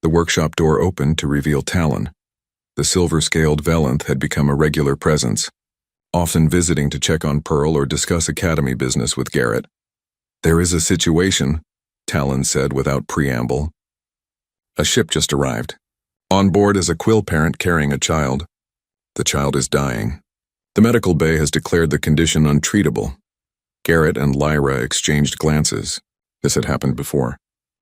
The workshop door opened to reveal Talon. The silver-scaled Velenth had become a regular presence, often visiting to check on Pearl or discuss academy business with Garrett. There is a situation, Talon said without preamble. A ship just arrived. On board is a quill parent carrying a child. The child is dying. The medical bay has declared the condition untreatable. Garrett and Lyra exchanged glances. This had happened before.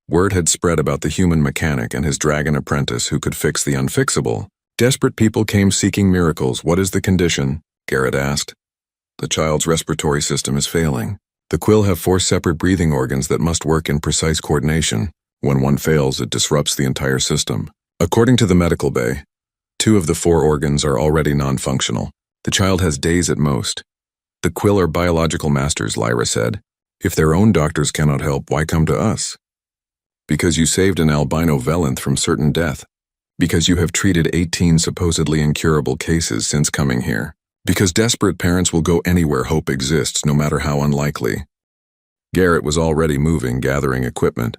Word had spread about the human mechanic and his dragon apprentice who could fix the unfixable. Desperate people came seeking miracles. What is the condition? Garrett asked. The child's respiratory system is failing. The quill have 4 separate breathing organs that must work in precise coordination. When one fails, it disrupts the entire system. According to the medical bay, 2 of the 4 organs are already non-functional. The child has days at most. The quill are biological masters, Lyra said. If their own doctors cannot help, why come to us? Because you saved an albino Velenth from certain death. Because you have treated 18 supposedly incurable cases since coming here. Because desperate parents will go anywhere hope exists, no matter how unlikely. Garrett was already moving, gathering equipment.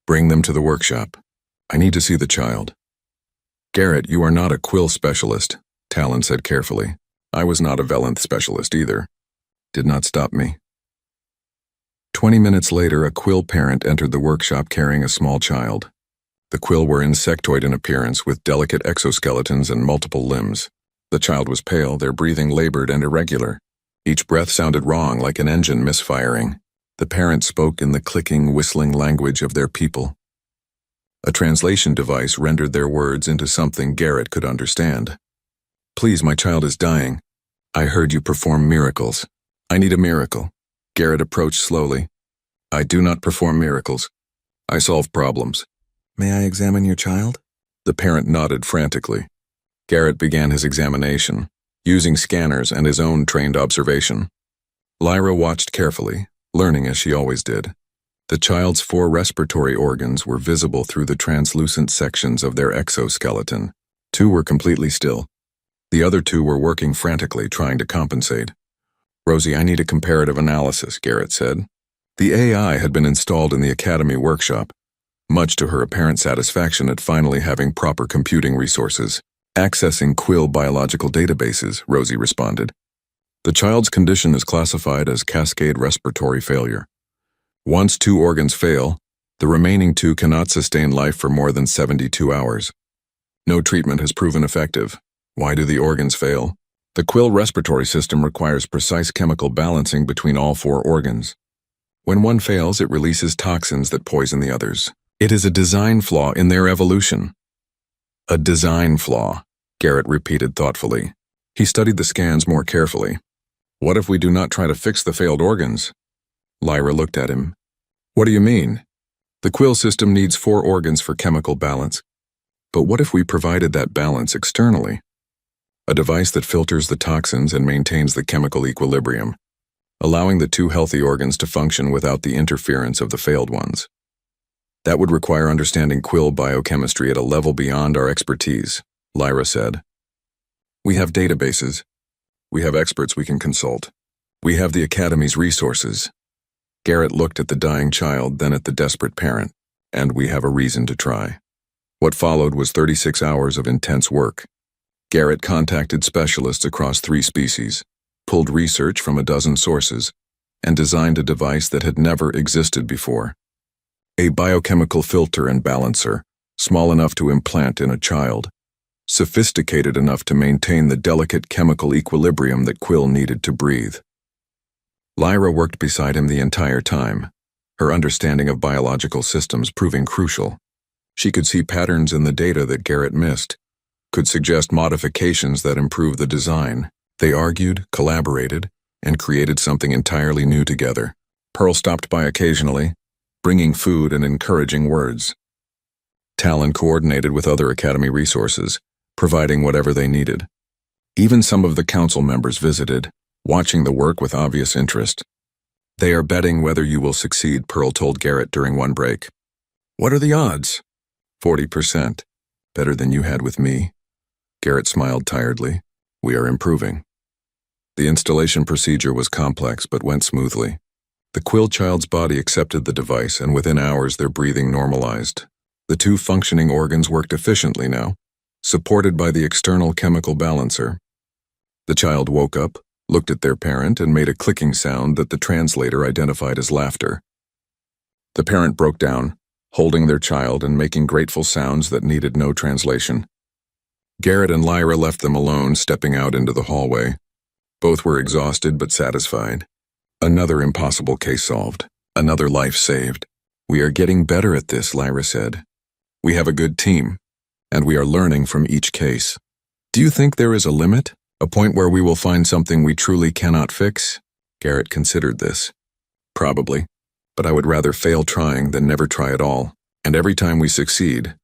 Bring them to the workshop. I need to see the child. Garrett, you are not a quill specialist, Talon said carefully. I was not a Velenth specialist either. Did not stop me. 20 minutes later, a quill parent entered the workshop carrying a small child. The quill were insectoid in appearance with delicate exoskeletons and multiple limbs. The child was pale, their breathing labored and irregular. Each breath sounded wrong, like an engine misfiring. The parent spoke in the clicking, whistling language of their people. A translation device rendered their words into something Garrett could understand. Please, my child is dying. I heard you perform miracles. I need a miracle. Garrett approached slowly. I do not perform miracles. I solve problems. May I examine your child? The parent nodded frantically. Garrett began his examination, using scanners and his own trained observation. Lyra watched carefully, learning as she always did. The child's 4 respiratory organs were visible through the translucent sections of their exoskeleton. 2 were completely still. The other 2 were working frantically, trying to compensate. Rosie, I need a comparative analysis, Garrett said. The AI had been installed in the Academy workshop, much to her apparent satisfaction at finally having proper computing resources. Accessing quill biological databases, Rosie responded. The child's condition is classified as cascade respiratory failure. Once 2 organs fail, the remaining 2 cannot sustain life for more than 72 hours. No treatment has proven effective. Why do the organs fail? The quill respiratory system requires precise chemical balancing between all 4 organs. When one fails, it releases toxins that poison the others. It is a design flaw in their evolution. A design flaw, Garrett repeated thoughtfully. He studied the scans more carefully. What if we do not try to fix the failed organs? Lyra looked at him. What do you mean? The quill system needs 4 organs for chemical balance. But what if we provided that balance externally? A device that filters the toxins and maintains the chemical equilibrium, allowing the 2 healthy organs to function without the interference of the failed ones. That would require understanding quill biochemistry at a level beyond our expertise, Lyra said. We have databases. We have experts we can consult. We have the Academy's resources. Garrett looked at the dying child, then at the desperate parent, and we have a reason to try. What followed was 36 hours of intense work. Garrett contacted specialists across 3 species, pulled research from a dozen sources, and designed a device that had never existed before. A biochemical filter and balancer, small enough to implant in a child, sophisticated enough to maintain the delicate chemical equilibrium that Quill needed to breathe. Lyra worked beside him the entire time, her understanding of biological systems proving crucial. She could see patterns in the data that Garrett missed, could suggest modifications that improve the design. They argued, collaborated, and created something entirely new together. Pearl stopped by occasionally, bringing food and encouraging words. Talon coordinated with other Academy resources, providing whatever they needed. Even some of the council members visited, watching the work with obvious interest. "They are betting whether you will succeed," Pearl told Garrett during one break. "What are the odds?" 40%. Better than you had with me." Garrett smiled tiredly. "We are improving." The installation procedure was complex but went smoothly. The Quill child's body accepted the device, and within hours their breathing normalized. The two functioning organs worked efficiently now, supported by the external chemical balancer. The child woke up, looked at their parent, and made a clicking sound that the translator identified as laughter. The parent broke down, holding their child and making grateful sounds that needed no translation. Garrett and Lyra left them alone, stepping out into the hallway. Both were exhausted but satisfied. Another impossible case solved. Another life saved. "We are getting better at this," Lyra said. "We have a good team, and we are learning from each case." "Do you think there is a limit? A point where we will find something we truly cannot fix?" Garrett considered this. "Probably, but I would rather fail trying than never try at all. And every time we succeed,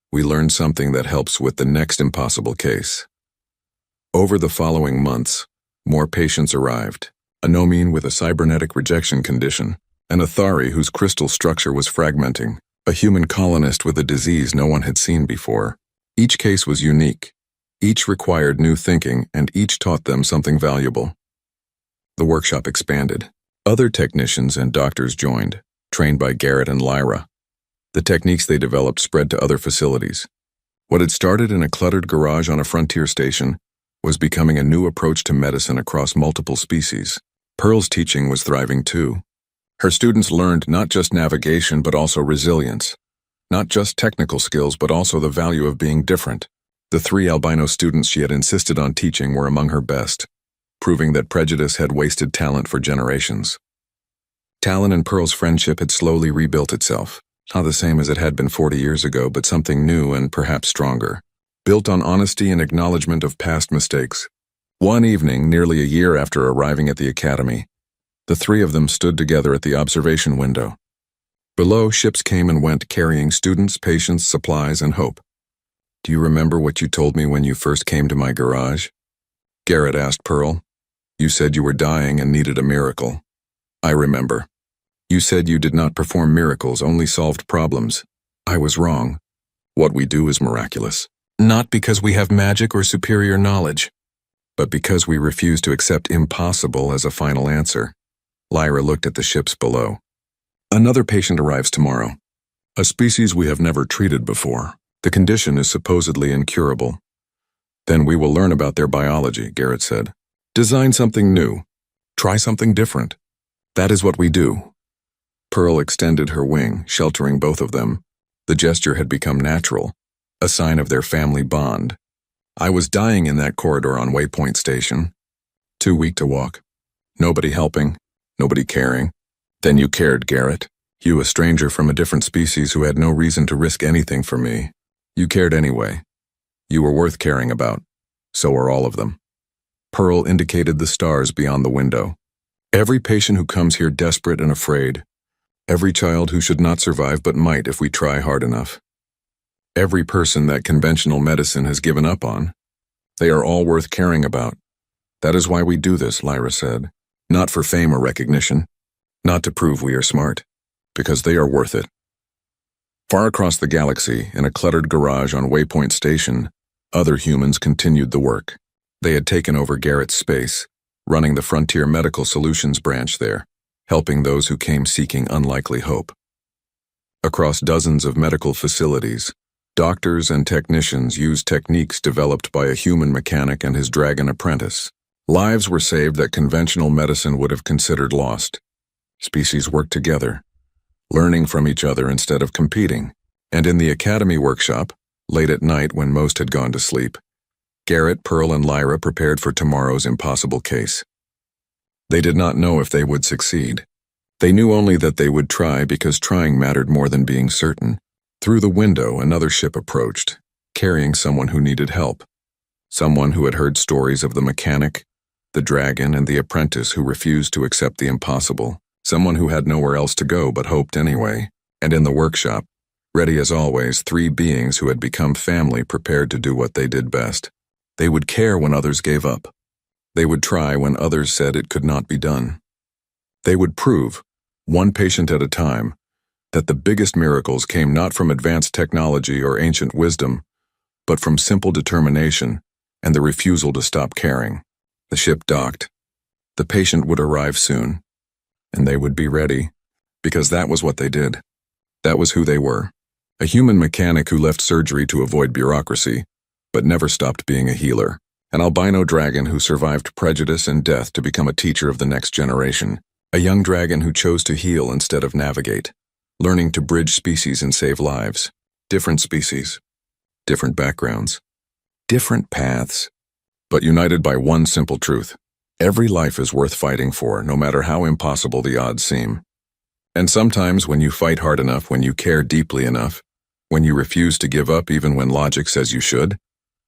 we learn something that helps with the next impossible case." Over the following months, more patients arrived. A Nomine with a cybernetic rejection condition, an Athari whose crystal structure was fragmenting, a human colonist with a disease no one had seen before. Each case was unique. Each required new thinking, and each taught them something valuable. The workshop expanded. Other technicians and doctors joined, trained by Garrett and Lyra. The techniques they developed spread to other facilities. What had started in a cluttered garage on a frontier station was becoming a new approach to medicine across multiple species. Pearl's teaching was thriving too. Her students learned not just navigation but also resilience, not just technical skills but also the value of being different. The 3 albino students she had insisted on teaching were among her best, proving that prejudice had wasted talent for generations. Talon and Pearl's friendship had slowly rebuilt itself, not the same as it had been 40 years ago, but something new and perhaps stronger, built on honesty and acknowledgement of past mistakes. One evening, nearly a year after arriving at the academy, the 3 of them stood together at the observation window. Below, ships came and went, carrying students, patients, supplies, and hope. "Do you remember what you told me when you first came to my garage?" Garrett asked Pearl. "You said you were dying and needed a miracle." "I remember. You said you did not perform miracles, only solved problems. I was wrong. What we do is miraculous. Not because we have magic or superior knowledge, but because we refuse to accept impossible as a final answer." Lyra looked at the ships below. "Another patient arrives tomorrow. A species we have never treated before. The condition is supposedly incurable. Then we will learn about their biology," Garrett said. "Design something new. Try something different. That is what we do." Pearl extended her wing, sheltering both of them. The gesture had become natural, a sign of their family bond. "I was dying in that corridor on Waypoint Station. Too weak to walk. Nobody helping. Nobody caring. Then you cared, Garrett. You, a stranger from a different species who had no reason to risk anything for me. You cared anyway. You were worth caring about. So are all of them." Pearl indicated the stars beyond the window. "Every patient who comes here desperate and afraid. Every child who should not survive but might if we try hard enough. Every person that conventional medicine has given up on. They are all worth caring about. That is why we do this," Lyra said. "Not for fame or recognition. Not to prove we are smart. Because they are worth it." Far across the galaxy, in a cluttered garage on Waypoint Station, other humans continued the work. They had taken over Garrett's space, running the Frontier Medical Solutions branch there, helping those who came seeking unlikely hope. Across dozens of medical facilities, doctors and technicians used techniques developed by a human mechanic and his dragon apprentice. Lives were saved that conventional medicine would have considered lost. Species worked together, learning from each other instead of competing. And in the academy workshop, late at night when most had gone to sleep, Garrett, Pearl, and Lyra prepared for tomorrow's impossible case. They did not know if they would succeed. They knew only that they would try because trying mattered more than being certain. Through the window, another ship approached, carrying someone who needed help. Someone who had heard stories of the mechanic, the dragon, and the apprentice who refused to accept the impossible. Someone who had nowhere else to go but hoped anyway. And in the workshop, ready as always, 3 beings who had become family prepared to do what they did best. They would care when others gave up. They would try when others said it could not be done. They would prove, one patient at a time, that the biggest miracles came not from advanced technology or ancient wisdom, but from simple determination and the refusal to stop caring. The ship docked. The patient would arrive soon, and they would be ready, because that was what they did. That was who they were. A human mechanic who left surgery to avoid bureaucracy, but never stopped being a healer. An albino dragon who survived prejudice and death to become a teacher of the next generation. A young dragon who chose to heal instead of navigate, learning to bridge species and save lives. Different species, different backgrounds, different paths, but united by one simple truth. Every life is worth fighting for, no matter how impossible the odds seem. And sometimes when you fight hard enough, when you care deeply enough, when you refuse to give up even when logic says you should,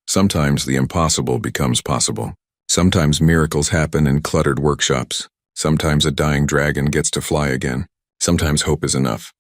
sometimes the impossible becomes possible. Sometimes miracles happen in cluttered workshops. Sometimes a dying dragon gets to fly again. Sometimes hope is enough.